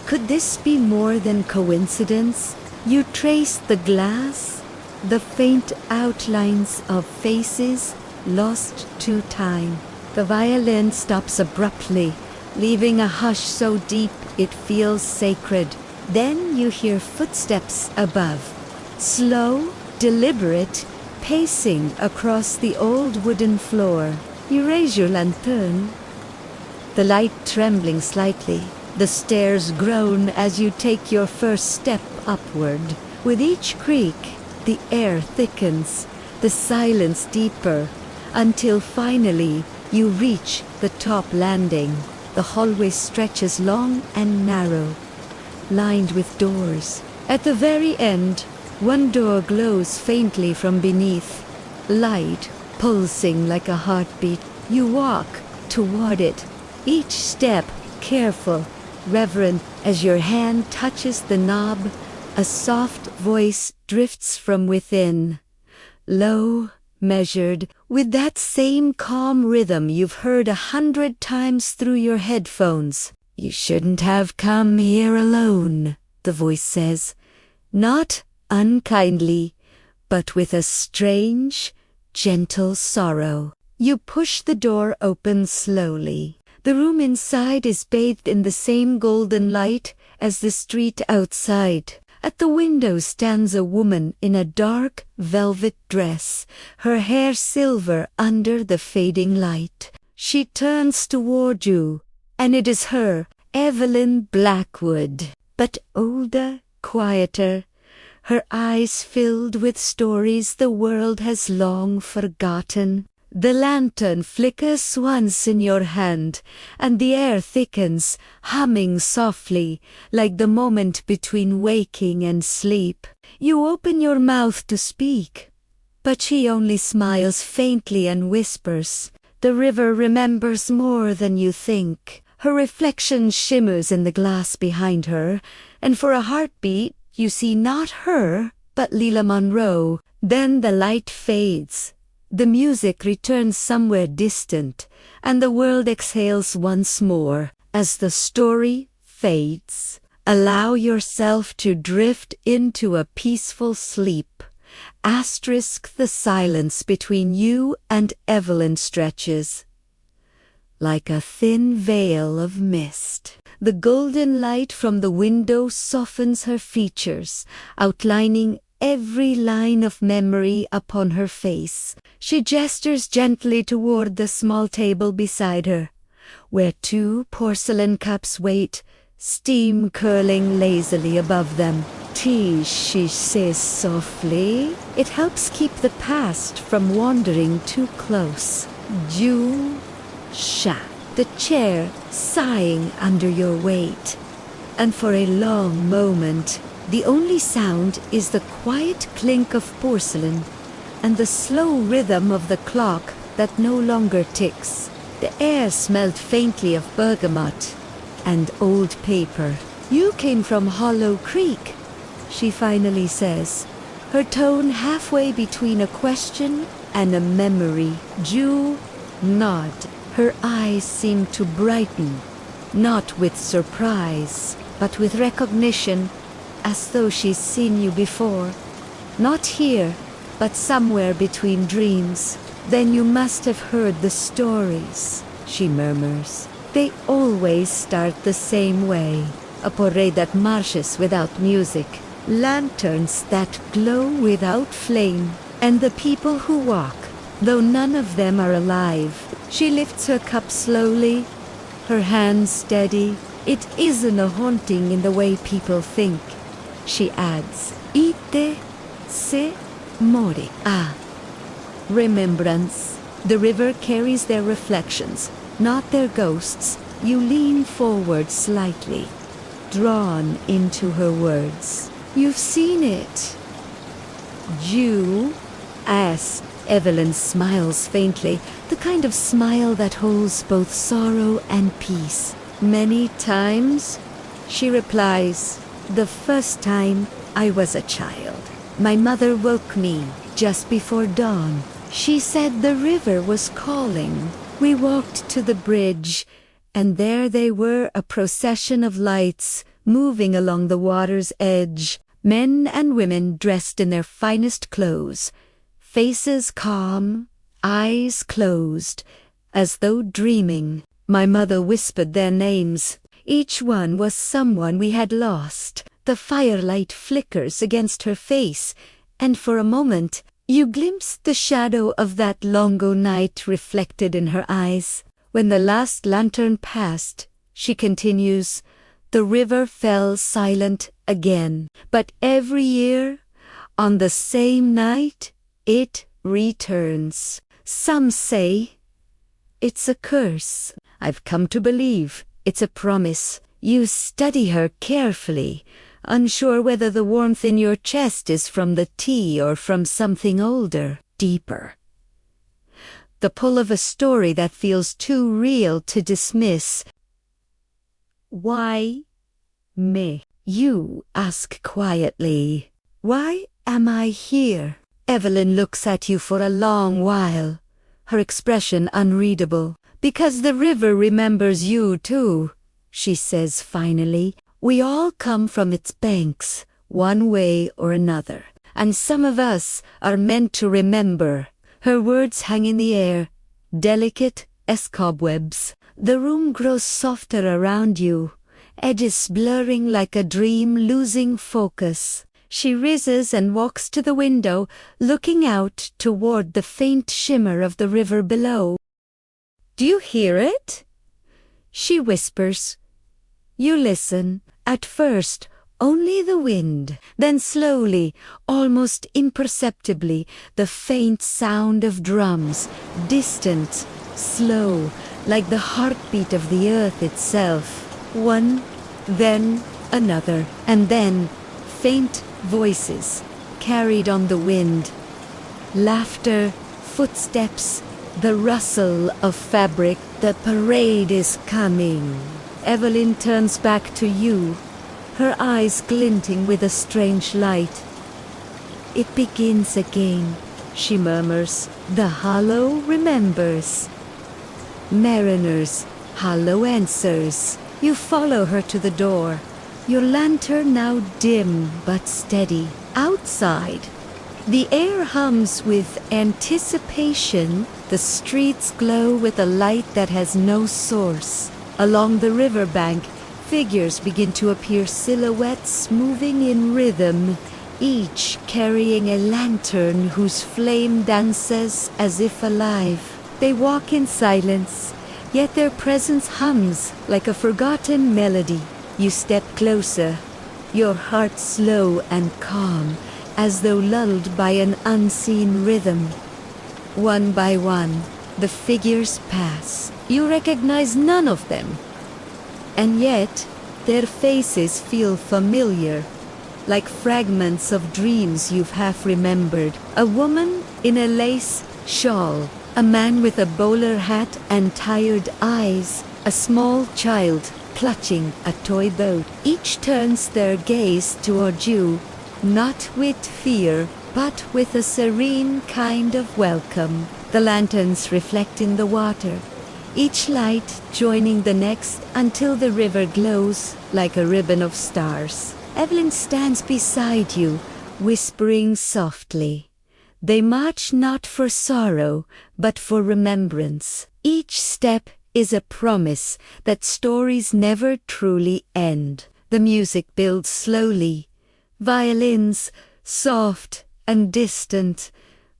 Could this be more than coincidence? You trace the glass, the faint outlines of faces lost to time. The violin stops abruptly, leaving a hush so deep it feels sacred. Then you hear footsteps above, slow, deliberate, pacing across the old wooden floor. You raise your lantern, the light trembling slightly. The stairs groan as you take your first step upward. With each creak, the air thickens, the silence deeper, until finally you reach the top landing. The hallway stretches long and narrow, lined with doors. At the very end, one door glows faintly from beneath, light pulsing like a heartbeat. You walk toward it, each step careful, reverent. As your hand touches the knob, a soft voice drifts from within, low, measured, with that same calm rhythm you've heard 100 times through your headphones. "You shouldn't have come here alone," the voice says, not unkindly, but with a strange, gentle sorrow. You push the door open slowly. The room inside is bathed in the same golden light as the street outside. At the window stands a woman in a dark velvet dress, her hair silver under the fading light. She turns toward you, and it is her, Evelyn Blackwood, but older, quieter, her eyes filled with stories the world has long forgotten. The lantern flickers once in your hand, and the air thickens, humming softly, like the moment between waking and sleep. You open your mouth to speak, but she only smiles faintly and whispers. The river remembers more than you think. Her reflection shimmers in the glass behind her, and for a heartbeat you see not her, but Lila Monroe. Then the light fades. The music returns somewhere distant, and the world exhales once more. As the story fades, allow yourself to drift into a peaceful sleep. Asterisk the silence between you and Evelyn stretches like a thin veil of mist. The golden light from the window softens her features, outlining every line of memory upon her face. She gestures gently toward the small table beside her, where 2 porcelain cups wait, steam curling lazily above them. "Tea," she says softly. It helps keep the past from wandering too close. "Du chat," the chair sighing under your weight. And for a long moment, the only sound is the quiet clink of porcelain and the slow rhythm of the clock that no longer ticks. The air smelled faintly of bergamot and old paper. "You came from Hollow Creek," she finally says, her tone halfway between a question and a memory. Ju nod. Her eyes seem to brighten, not with surprise, but with recognition, as though she's seen you before. "Not here, but somewhere between dreams." "Then you must have heard the stories," she murmurs. "They always start the same way. A parade that marches without music, lanterns that glow without flame, and the people who walk, though none of them are alive." She lifts her cup slowly, her hands steady. "It isn't a haunting in the way people think," she adds. "Ite se more." Ah, remembrance. The river carries their reflections, not their ghosts. You lean forward slightly, drawn into her words. "You've seen it." "You?" asks. Evelyn smiles faintly, the kind of smile that holds both sorrow and peace. "Many times," she replies. "The first time I was a child. My mother woke me just before dawn. She said the river was calling. We walked to the bridge, and there they were, a procession of lights moving along the water's edge, men and women dressed in their finest clothes, faces calm, eyes closed, as though dreaming. My mother whispered their names. Each one was someone we had lost. The firelight flickers against her face, and for a moment you glimpse the shadow of that long-ago night reflected in her eyes. When the last lantern passed," she continues, "the river fell silent again. But every year, on the same night, it returns. Some say it's a curse. I've come to believe it's a promise." You study her carefully, unsure whether the warmth in your chest is from the tea or from something older, deeper. The pull of a story that feels too real to dismiss. "Why me?" you ask quietly. "Why am I here?" Evelyn looks at you for a long while, her expression unreadable. "Because the river remembers you too," she says finally. "We all come from its banks, one way or another, and some of us are meant to remember." Her words hang in the air, delicate as cobwebs. The room grows softer around you, edges blurring like a dream losing focus. She rises and walks to the window, looking out toward the faint shimmer of the river below. "Do you hear it?" she whispers. You listen. At first, only the wind. Then slowly, almost imperceptibly, the faint sound of drums, distant, slow, like the heartbeat of the earth itself. One, then another, and then faint voices carried on the wind. Laughter, footsteps, the rustle of fabric. "The parade is coming." Evelyn turns back to you, her eyes glinting with a strange light. "It begins again," she murmurs. "The hollow remembers. Mariners, hollow answers." You follow her to the door, your lantern now dim but steady. Outside, the air hums with anticipation. The streets glow with a light that has no source. Along the riverbank, figures begin to appear, silhouettes moving in rhythm, each carrying a lantern whose flame dances as if alive. They walk in silence, yet their presence hums like a forgotten melody. You step closer, your heart slow and calm, as though lulled by an unseen rhythm. One by one, the figures pass. You recognize none of them, and yet their faces feel familiar, like fragments of dreams you've half remembered. A woman in a lace shawl, A man with a bowler hat and tired eyes, a small child clutching a toy boat. Each turns their gaze toward you, not with fear, but with a serene kind of welcome. The lanterns reflect in the water, each light joining the next until the river glows like a ribbon of stars. Evelyn stands beside you, whispering softly. They march not for sorrow, but for remembrance. Each step is a promise that stories never truly end. The music builds slowly, violins soft and distant,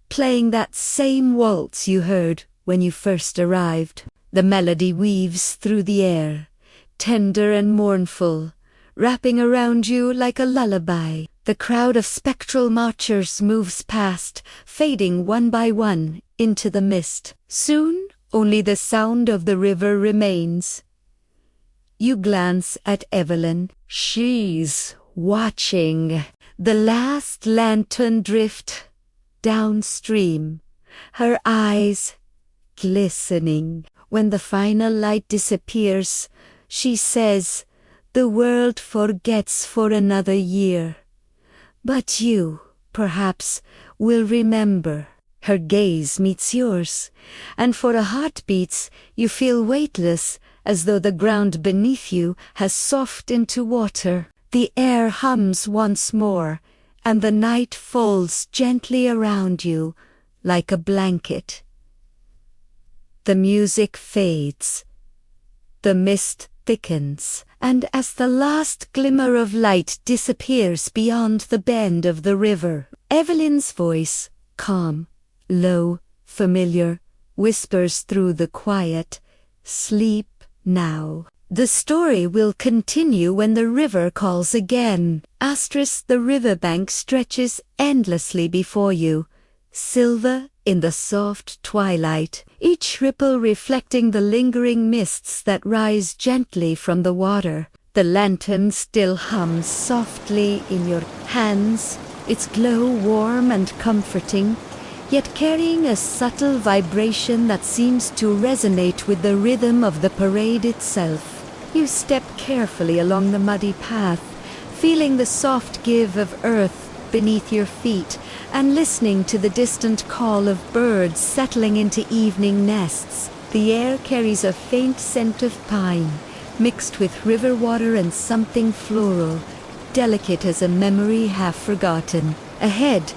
playing that same waltz you heard when you first arrived. The melody weaves through the air, tender and mournful, wrapping around you like a lullaby. The crowd of spectral marchers moves past, fading one by one into the mist. Soon, only the sound of the river remains. You glance at Evelyn. She's watching the last lantern drift downstream, her eyes glistening. When the final light disappears, she says, "The world forgets for another year. But you, perhaps, will remember." Her gaze meets yours, and for a heartbeat you feel weightless, as though the ground beneath you has softened into water. The air hums once more, and the night falls gently around you like a blanket. The music fades. The mist thickens, and as the last glimmer of light disappears beyond the bend of the river, Evelyn's voice, calm, low, familiar, whispers through the quiet, "Sleep now." The story will continue when the river calls again. The riverbank stretches endlessly before you, silver in the soft twilight, each ripple reflecting the lingering mists that rise gently from the water. The lantern still hums softly in your hands, its glow warm and comforting, yet carrying a subtle vibration that seems to resonate with the rhythm of the parade itself. You step carefully along the muddy path, feeling the soft give of earth beneath your feet and listening to the distant call of birds settling into evening nests. The air carries a faint scent of pine, mixed with river water and something floral, delicate as a memory half forgotten. Ahead,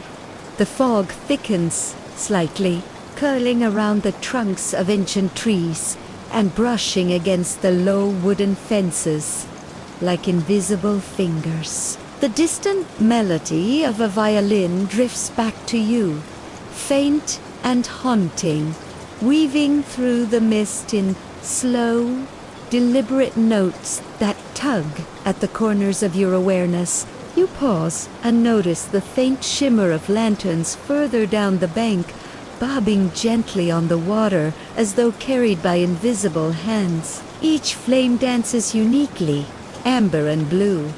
the fog thickens slightly, curling around the trunks of ancient trees and brushing against the low wooden fences like invisible fingers. The distant melody of a violin drifts back to you, faint and haunting, weaving through the mist in slow, deliberate notes that tug at the corners of your awareness. You pause and notice the faint shimmer of lanterns further down the bank, bobbing gently on the water as though carried by invisible hands. Each flame dances uniquely, amber and blue,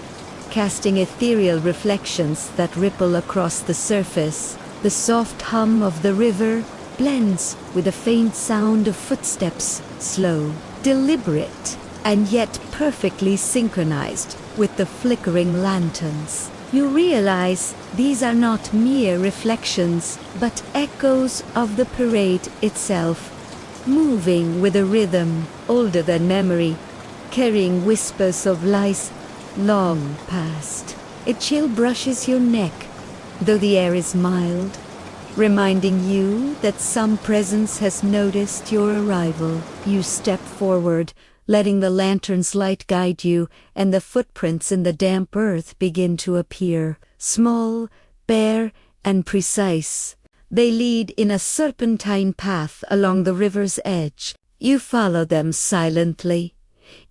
casting ethereal reflections that ripple across the surface. The soft hum of the river blends with the faint sound of footsteps, slow, deliberate, and yet perfectly synchronized with the flickering lanterns. You realize these are not mere reflections, but echoes of the parade itself, moving with a rhythm older than memory, carrying whispers of lies long past. A chill brushes your neck, though the air is mild, reminding you that some presence has noticed your arrival. You step forward, letting the lantern's light guide you, and the footprints in the damp earth begin to appear. Small, bare, and precise, they lead in a serpentine path along the river's edge. You follow them silently,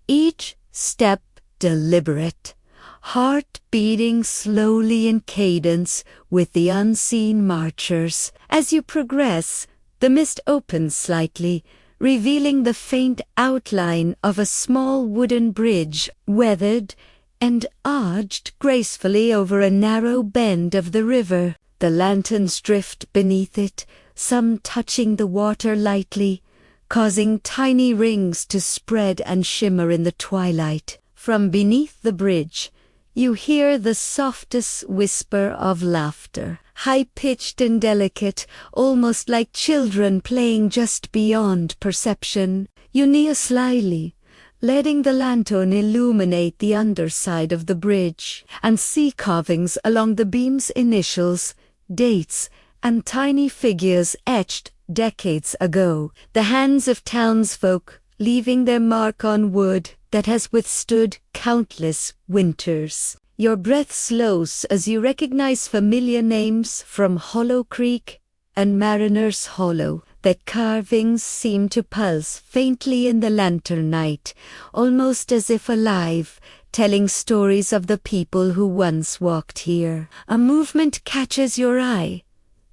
each step deliberate, heart beating slowly in cadence with the unseen marchers. As you progress, the mist opens slightly, revealing the faint outline of a small wooden bridge, weathered and arched gracefully over a narrow bend of the river. The lanterns drift beneath it, some touching the water lightly, causing tiny rings to spread and shimmer in the twilight. From beneath the bridge, you hear the softest whisper of laughter, high-pitched and delicate, almost like children playing just beyond perception. You kneel slyly, letting the lantern illuminate the underside of the bridge, and see carvings along the beam's initials, dates, and tiny figures etched decades ago, the hands of townsfolk leaving their mark on wood that has withstood countless winters. Your breath slows as you recognize familiar names from Hollow Creek and Mariner's Hollow. The carvings seem to pulse faintly in the lantern night, almost as if alive, telling stories of the people who once walked here. A movement catches your eye.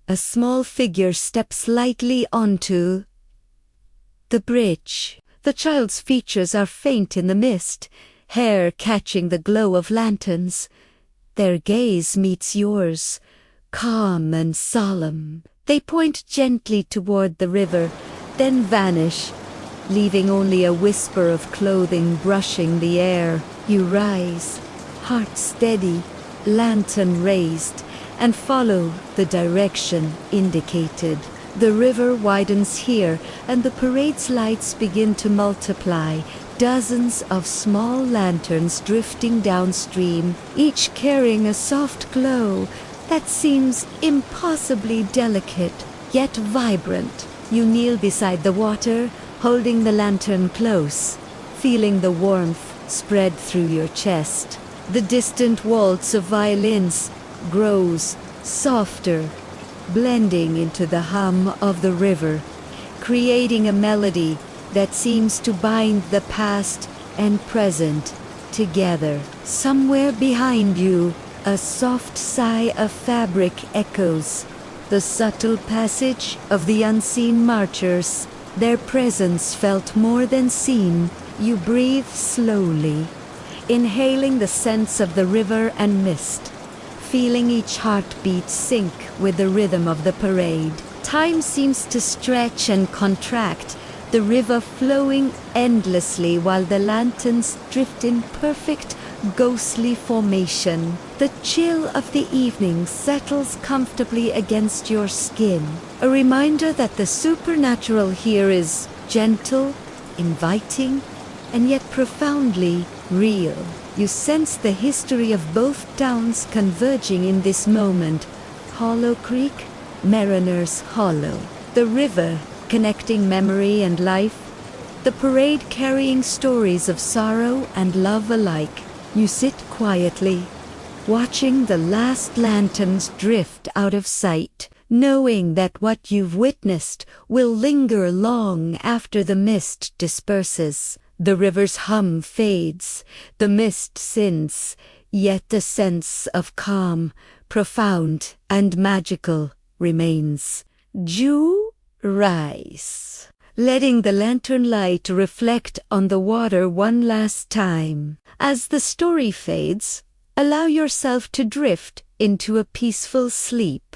A small figure steps lightly onto the bridge. The child's features are faint in the mist, hair catching the glow of lanterns. Their gaze meets yours, calm and solemn. They point gently toward the river, then vanish, leaving only a whisper of clothing brushing the air. You rise, heart steady, lantern raised, and follow the direction indicated. The river widens here, and the parade's lights begin to multiply, dozens of small lanterns drifting downstream, each carrying a soft glow that seems impossibly delicate, yet vibrant. You kneel beside the water, holding the lantern close, feeling the warmth spread through your chest. The distant waltz of violins grows softer, blending into the hum of the river, creating a melody that seems to bind the past and present together. Somewhere behind you, a soft sigh of fabric echoes, the subtle passage of the unseen marchers, their presence felt more than seen. You breathe slowly, inhaling the scents of the river and mist, feeling each heartbeat sync with the rhythm of the parade. Time seems to stretch and contract, the river flowing endlessly while the lanterns drift in perfect, ghostly formation. The chill of the evening settles comfortably against your skin, a reminder that the supernatural here is gentle, inviting, and yet profoundly real. You sense the history of both towns converging in this moment. Hollow Creek, Mariner's Hollow. The river connecting memory and life. The parade carrying stories of sorrow and love alike. You sit quietly, watching the last lanterns drift out of sight, knowing that what you've witnessed will linger long after the mist disperses. The river's hum fades, the mist sinks, yet the sense of calm, profound and magical remains. You rise, letting the lantern light reflect on the water one last time. As the story fades, allow yourself to drift into a peaceful sleep.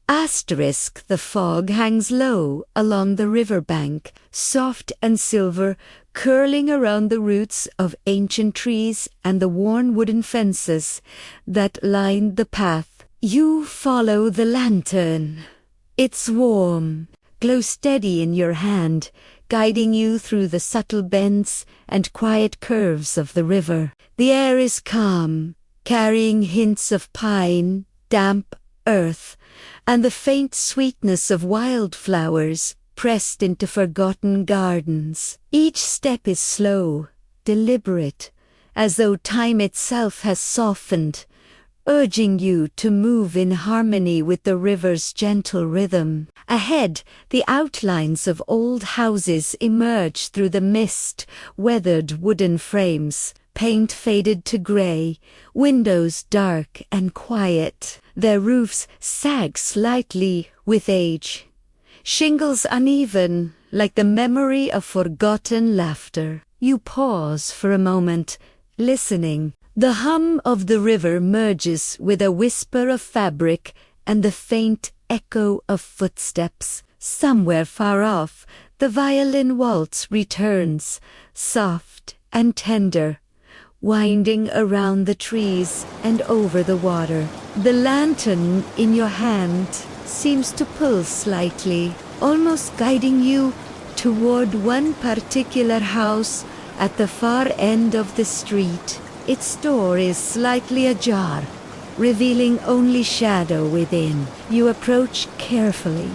The fog hangs low along the riverbank, soft and silver, curling around the roots of ancient trees and the worn wooden fences that line the path. You follow the lantern. Its warm glow steady in your hand, guiding you through the subtle bends and quiet curves of the river. The air is calm, carrying hints of pine, damp earth, and the faint sweetness of wildflowers pressed into forgotten gardens. Each step is slow, deliberate, as though time itself has softened, urging you to move in harmony with the river's gentle rhythm. Ahead, the outlines of old houses emerge through the mist, weathered wooden frames, paint faded to gray, windows dark and quiet. Their roofs sag slightly with age, shingles uneven like the memory of forgotten laughter. You pause for a moment, listening. The hum of the river merges with a whisper of fabric and the faint echo of footsteps. Somewhere far off, the violin waltz returns, soft and tender, winding around the trees and over the water. The lantern in your hand seems to pull slightly, almost guiding you toward one particular house at the far end of the street. Its door is slightly ajar, revealing only shadow within. You approach carefully,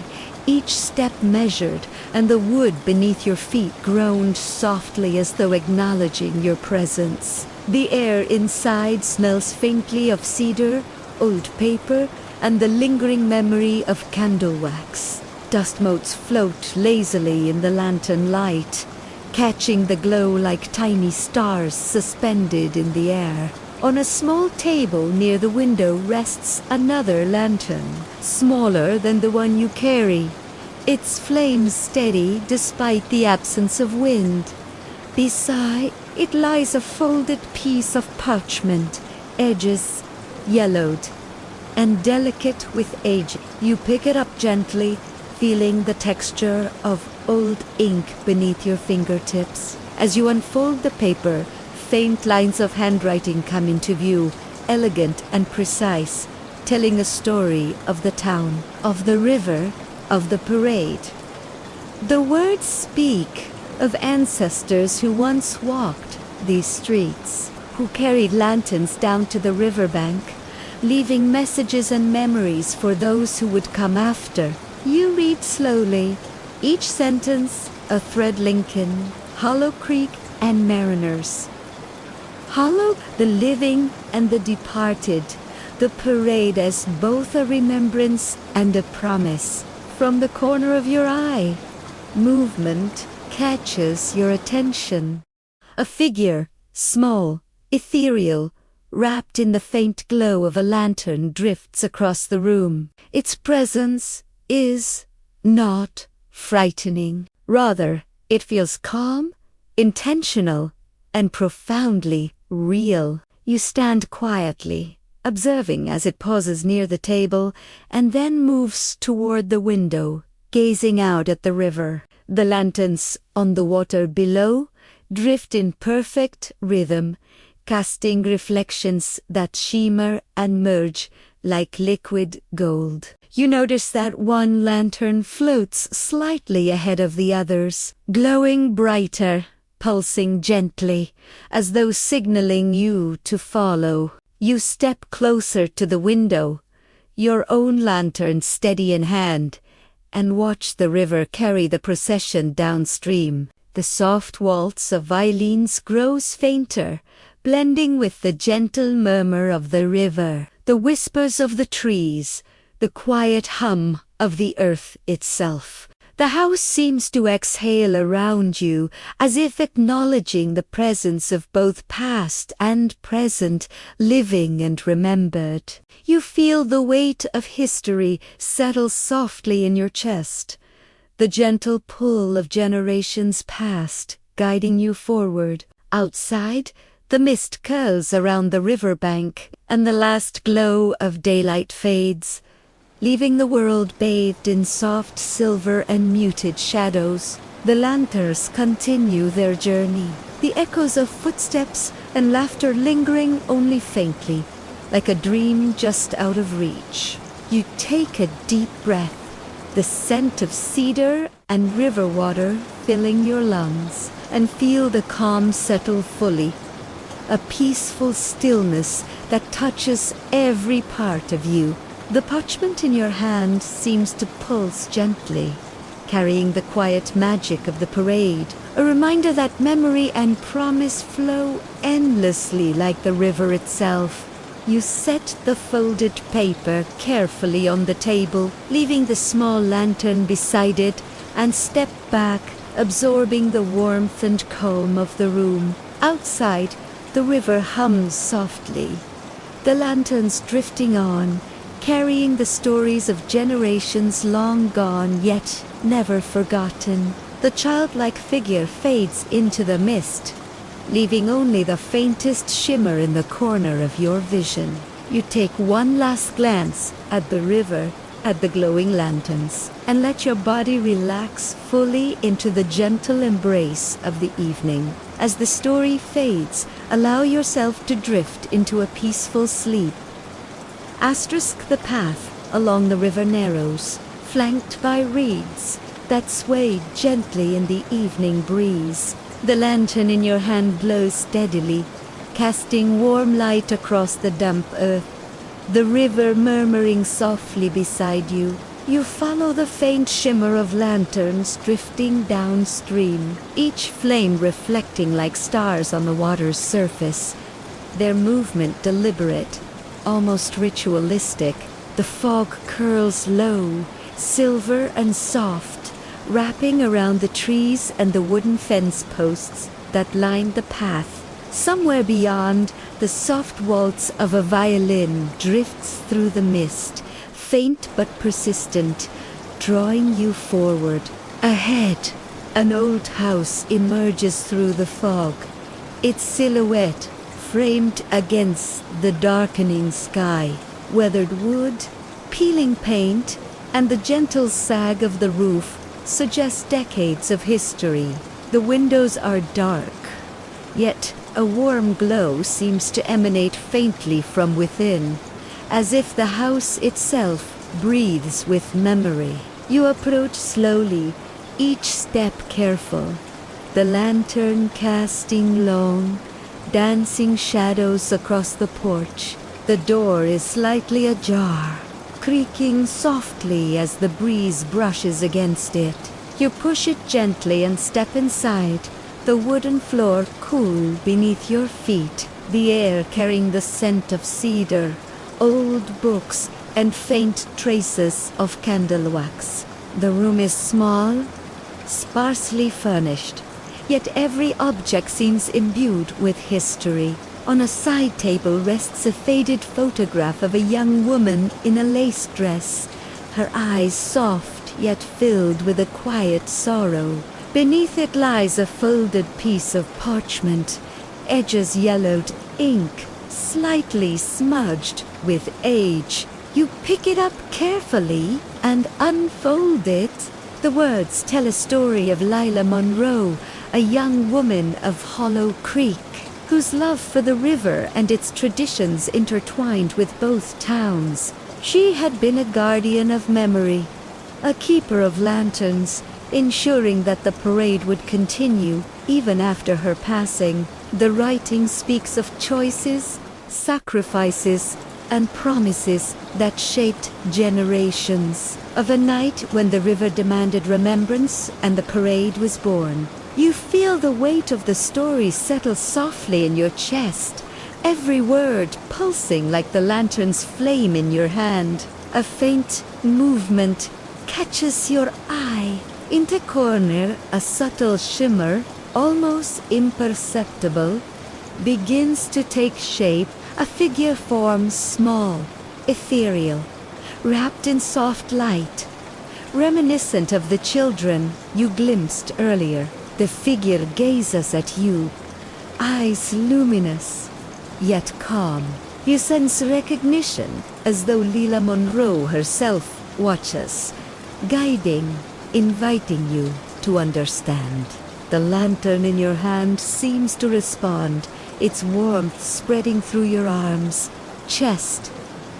each step measured, and the wood beneath your feet groaned softly as though acknowledging your presence. The air inside smells faintly of cedar, old paper, and the lingering memory of candle wax. Dust motes float lazily in the lantern light, catching the glow like tiny stars suspended in the air. On a small table near the window rests another lantern, smaller than the one you carry, its flames steady despite the absence of wind. Beside it lies a folded piece of parchment, edges yellowed and delicate with age. You pick it up gently, feeling the texture of old ink beneath your fingertips. As you unfold the paper, faint lines of handwriting come into view, elegant and precise, telling a story of the town, of the river, of the parade. The words speak of ancestors who once walked these streets, who carried lanterns down to the riverbank, leaving messages and memories for those who would come after. You read slowly, each sentence a thread linking Hollow Creek and Mariners. Hollow, the living and the departed, the parade as both a remembrance and a promise. From the corner of your eye, movement catches your attention. A figure, small, ethereal, wrapped in the faint glow of a lantern, drifts across the room. Its presence is not frightening. Rather, it feels calm, intentional, and profoundly real. You stand quietly, observing as it pauses near the table and then moves toward the window, gazing out at the river. The lanterns on the water below drift in perfect rhythm, casting reflections that shimmer and merge like liquid gold. You notice that one lantern floats slightly ahead of the others, glowing brighter, pulsing gently, as though signaling you to follow. You step closer to the window, your own lantern steady in hand, and watch the river carry the procession downstream. The soft waltz of violins grows fainter, blending with the gentle murmur of the river, the whispers of the trees, the quiet hum of the earth itself. The house seems to exhale around you, as if acknowledging the presence of both past and present, living and remembered. You feel the weight of history settle softly in your chest, the gentle pull of generations past guiding you forward. Outside, the mist curls around the riverbank, and the last glow of daylight fades, leaving the world bathed in soft silver and muted shadows. The lanterns continue their journey, the echoes of footsteps and laughter lingering only faintly, like a dream just out of reach. You take a deep breath, the scent of cedar and river water filling your lungs, and feel the calm settle fully, a peaceful stillness that touches every part of you. The parchment in your hand seems to pulse gently, carrying the quiet magic of the parade, a reminder that memory and promise flow endlessly like the river itself. You set the folded paper carefully on the table, leaving the small lantern beside it, and step back, absorbing the warmth and calm of the room. Outside, the river hums softly, the lanterns drifting on, carrying the stories of generations long gone yet never forgotten. The childlike figure fades into the mist, leaving only the faintest shimmer in the corner of your vision. You take one last glance at the river, at the glowing lanterns, and let your body relax fully into the gentle embrace of the evening. As the story fades, allow yourself to drift into a peaceful sleep. The path along the river narrows, flanked by reeds that sway gently in the evening breeze. The lantern in your hand glows steadily, casting warm light across the damp earth. The river murmuring softly beside you, you follow the faint shimmer of lanterns drifting downstream, each flame reflecting like stars on the water's surface, their movement deliberate, almost ritualistic. The fog curls low, silver and soft, wrapping around the trees and the wooden fence posts that line the path. Somewhere beyond, the soft waltz of a violin drifts through the mist, faint but persistent, drawing you forward. Ahead, an old house emerges through the fog, its silhouette framed against the darkening sky. Weathered wood, peeling paint, and the gentle sag of the roof suggest decades of history. The windows are dark, yet a warm glow seems to emanate faintly from within, as if the house itself breathes with memory. You approach slowly, each step careful, the lantern casting long, dancing shadows across the porch. The door is slightly ajar, creaking softly as the breeze brushes against it. You push it gently and step inside, the wooden floor cool beneath your feet, the air carrying the scent of cedar, old books, and faint traces of candle wax. The room is small, sparsely furnished, yet every object seems imbued with history. On a side table rests a faded photograph of a young woman in a lace dress, her eyes soft yet filled with a quiet sorrow. Beneath it lies a folded piece of parchment, edges yellowed, ink slightly smudged with age. You pick it up carefully and unfold it. The words tell a story of Lila Monroe, a young woman of Hollow Creek, whose love for the river and its traditions intertwined with both towns. She had been a guardian of memory, a keeper of lanterns, ensuring that the parade would continue even after her passing. The writing speaks of choices, sacrifices, and promises that shaped generations. Of a night when the river demanded remembrance and the parade was born. You feel the weight of the story settle softly in your chest, every word pulsing like the lantern's flame in your hand. A faint movement catches your eye. In the corner, a subtle shimmer, almost imperceptible, begins to take shape. A figure forms small, ethereal, wrapped in soft light, reminiscent of the children you glimpsed earlier. The figure gazes at you, eyes luminous, yet calm. You sense recognition, as though Lila Monroe herself watches, guiding, inviting you to understand. The lantern in your hand seems to respond, its warmth spreading through your arms, chest,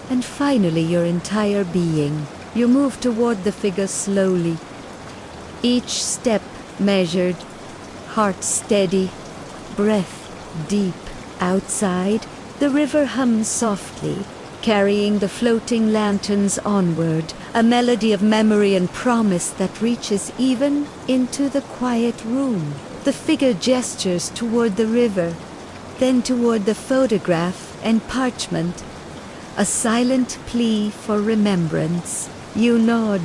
and finally your entire being. You move toward the figure slowly, each step measured, heart steady, breath deep. Outside, the river hums softly, carrying the floating lanterns onward, a melody of memory and promise that reaches even into the quiet room. The figure gestures toward the river, then toward the photograph and parchment, a silent plea for remembrance. You nod,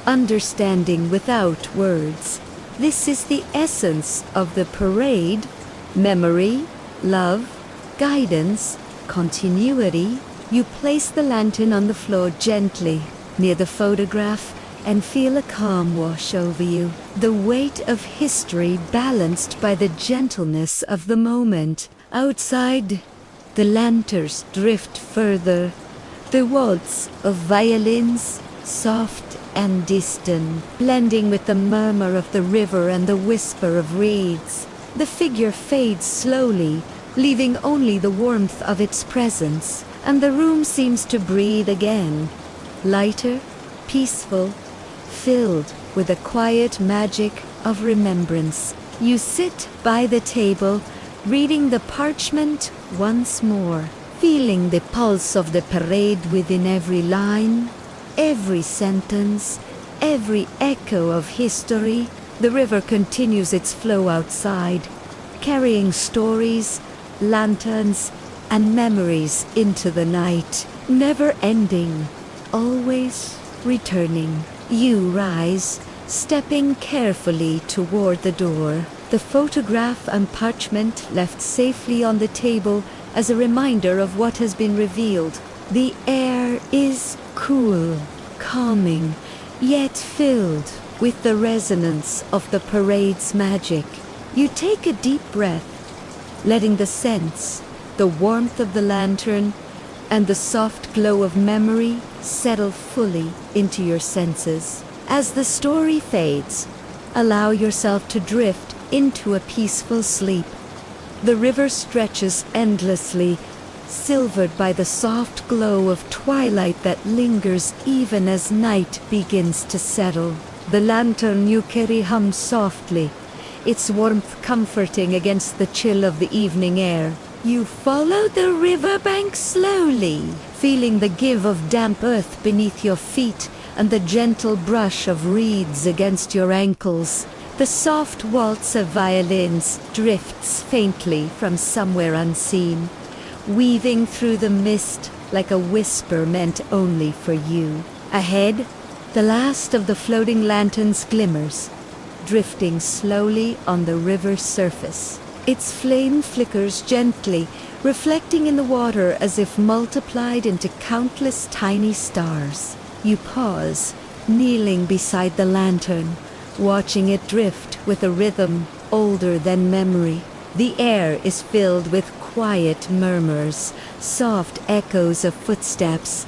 understanding without words. This is the essence of the parade: memory, love, guidance, continuity. You place the lantern on the floor gently, near the photograph, and feel a calm wash over you. The weight of history balanced by the gentleness of the moment. Outside, The lanterns drift further, the waltz of violins, soft and distant, blending with the murmur of the river and the whisper of reeds. The figure fades slowly, leaving only the warmth of its presence, and the room seems to breathe again, lighter, peaceful, filled with the quiet magic of remembrance. You sit by the table, reading the parchment once more, feeling the pulse of the parade within every line, every sentence, every echo of history. The river continues its flow outside, carrying stories, lanterns, and memories into the night, never ending, always returning. You rise, stepping carefully toward the door, the photograph and parchment left safely on the table as a reminder of what has been revealed. The air is cool, calming, yet filled with the resonance of the parade's magic. You take a deep breath, letting the scents, the warmth of the lantern, and the soft glow of memory settle fully into your senses. As the story fades, allow yourself to drift into a peaceful sleep. The river stretches endlessly, silvered by the soft glow of twilight that lingers even as night begins to settle. The lantern you carry hums softly, its warmth comforting against the chill of the evening air. You follow the riverbank slowly, feeling the give of damp earth beneath your feet and the gentle brush of reeds against your ankles. The soft waltz of violins drifts faintly from somewhere unseen, weaving through the mist like a whisper meant only for you. Ahead, the last of the floating lanterns glimmers, drifting slowly on the river's surface. Its flame flickers gently, reflecting in the water as if multiplied into countless tiny stars. You pause, kneeling beside the lantern, watching it drift with a rhythm older than memory. The air is filled with quiet murmurs, soft echoes of footsteps,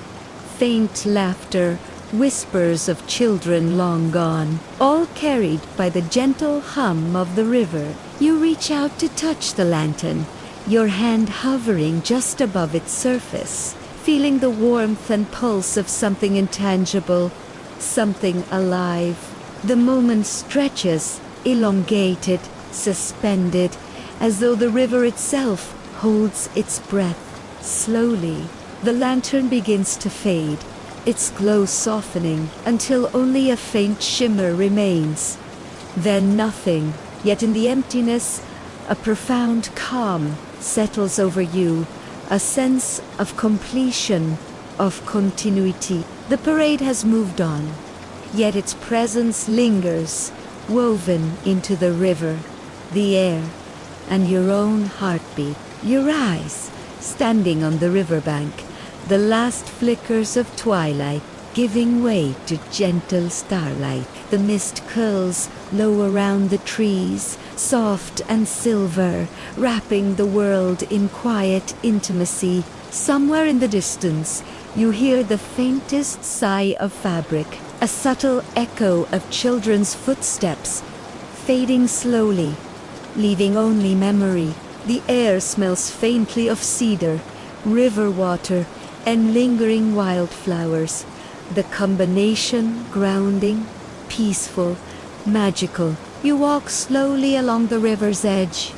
faint laughter, whispers of children long gone, all carried by the gentle hum of the river. You reach out to touch the lantern, your hand hovering just above its surface, feeling the warmth and pulse of something intangible, something alive. The moment stretches, elongated, suspended, as though the river itself holds its breath. Slowly, the lantern begins to fade, its glow softening until only a faint shimmer remains. Then nothing, yet in the emptiness, a profound calm settles over you, a sense of completion, of continuity. The parade has moved on, yet its presence lingers, woven into the river, the air, and your own heartbeat. You rise, standing on the riverbank, the last flickers of twilight giving way to gentle starlight. The mist curls low around the trees, soft and silver, wrapping the world in quiet intimacy. Somewhere in the distance, you hear the faintest sigh of fabric, a subtle echo of children's footsteps, fading slowly, leaving only memory. The air smells faintly of cedar, river water, and lingering wildflowers. The combination grounding, peaceful, magical. You walk slowly along the river's edge,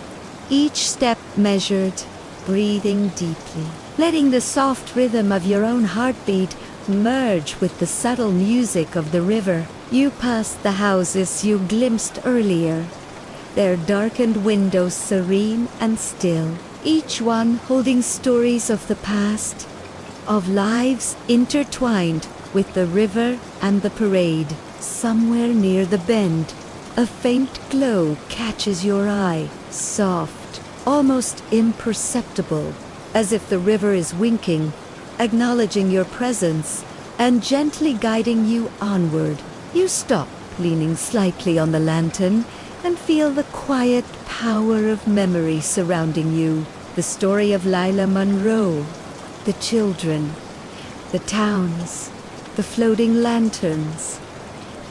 each step measured, breathing deeply, letting the soft rhythm of your own heartbeat merge with the subtle music of the river. You pass the houses you glimpsed earlier, their darkened windows serene and still, each one holding stories of the past, of lives intertwined with the river and the parade. Somewhere near the bend, a faint glow catches your eye, soft, almost imperceptible, as if the river is winking, acknowledging your presence, and gently guiding you onward. You stop, leaning slightly on the lantern, and feel the quiet power of memory surrounding you. The story of Lila Monroe, the children, the towns, the floating lanterns.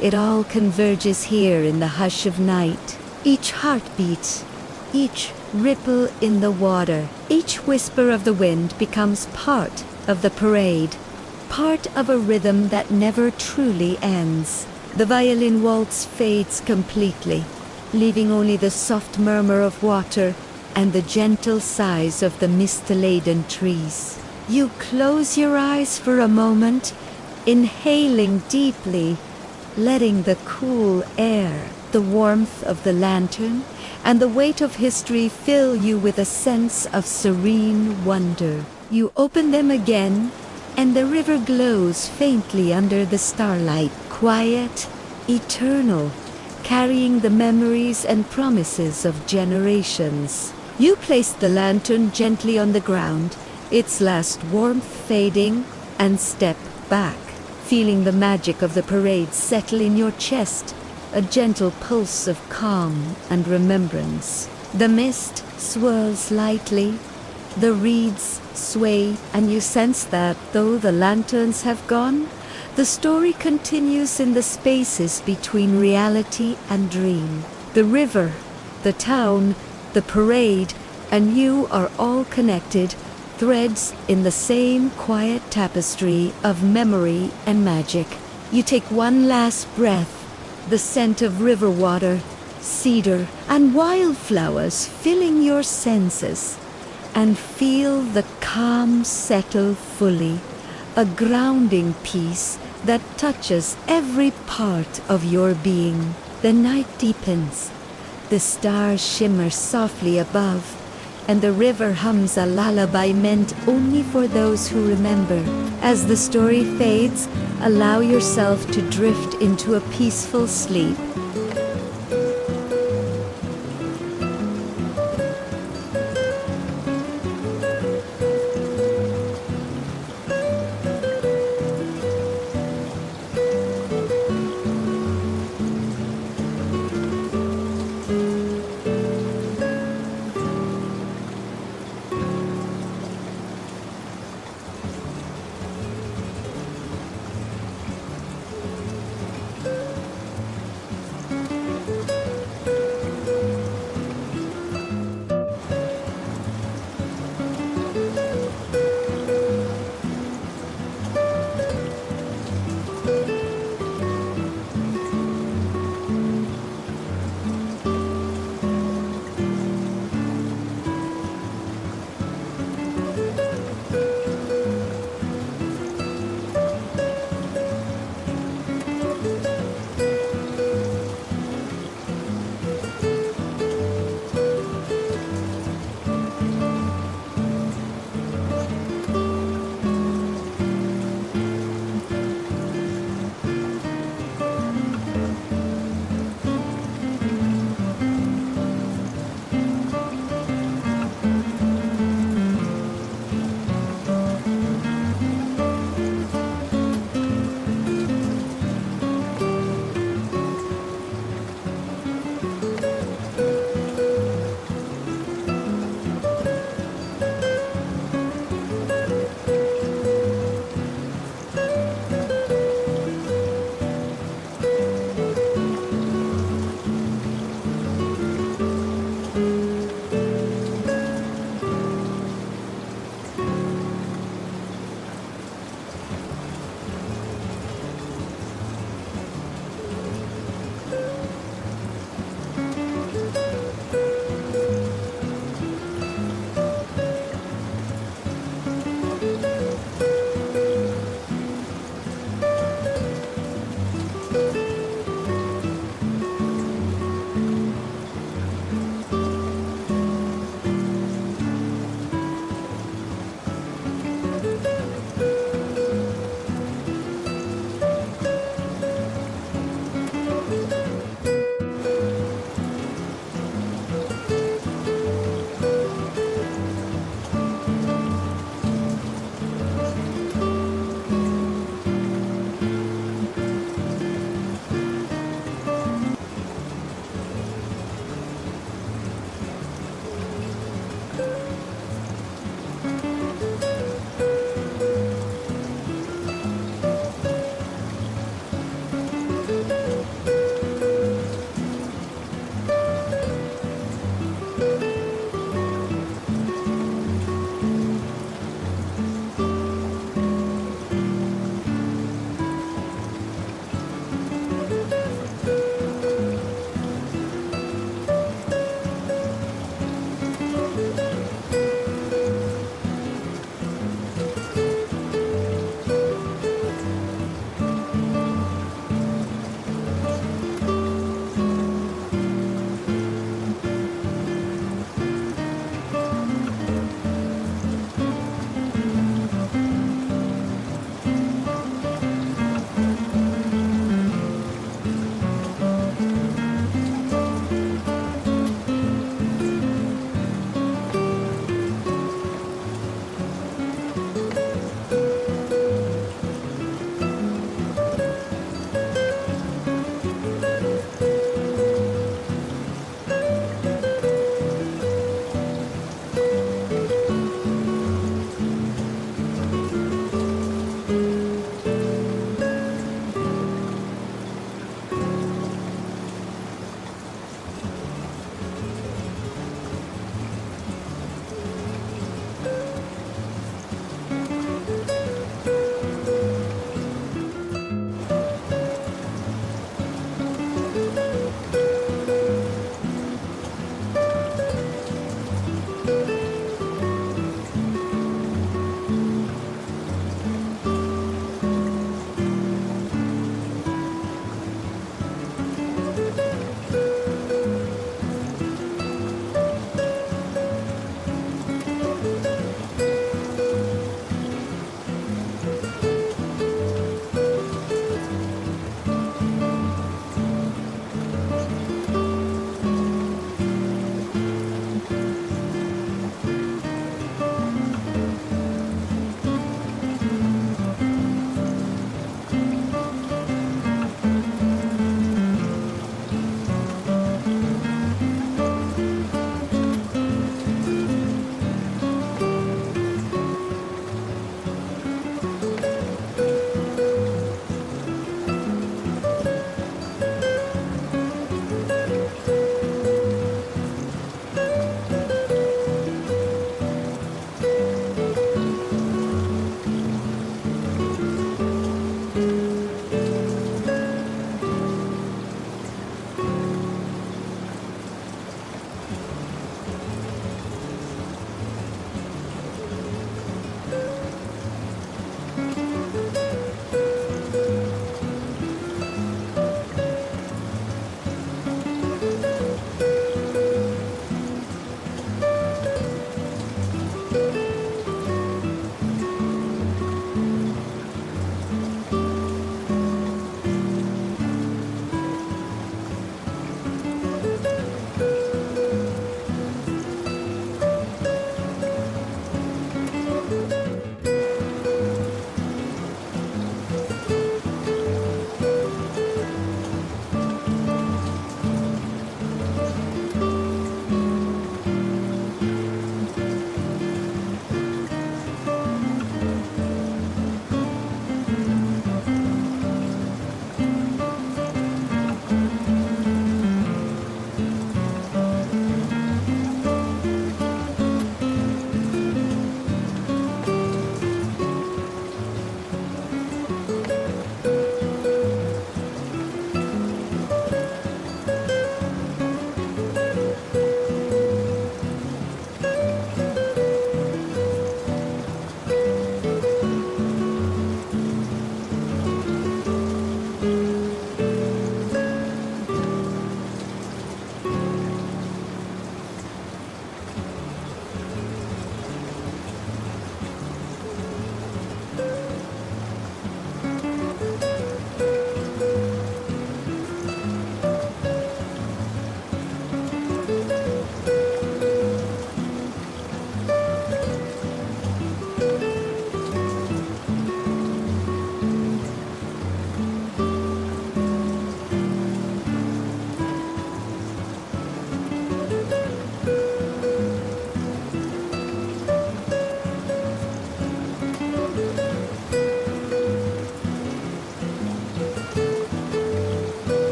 It all converges here in the hush of night. Each heartbeat, each ripple in the water, each whisper of the wind becomes part of the parade, part of a rhythm that never truly ends. The violin waltz fades completely, leaving only the soft murmur of water and the gentle sighs of the mist-laden trees. You close your eyes for a moment, inhaling deeply, letting the cool air, the warmth of the lantern, and the weight of history fill you with a sense of serene wonder. You open them again, and the river glows faintly under the starlight, quiet, eternal, carrying the memories and promises of generations. You place the lantern gently on the ground, its last warmth fading, and step back, feeling the magic of the parade settle in your chest, a gentle pulse of calm and remembrance. The mist swirls lightly, the reeds sway, and you sense that, though the lanterns have gone, the story continues in the spaces between reality and dream. The river, the town, the parade, and you are all connected, threads in the same quiet tapestry of memory and magic. You take one last breath, the scent of river water, cedar, and wildflowers filling your senses, and feel the calm settle fully, a grounding peace that touches every part of your being. The night deepens, the stars shimmer softly above, and the river hums a lullaby meant only for those who remember. As the story fades, allow yourself to drift into a peaceful sleep.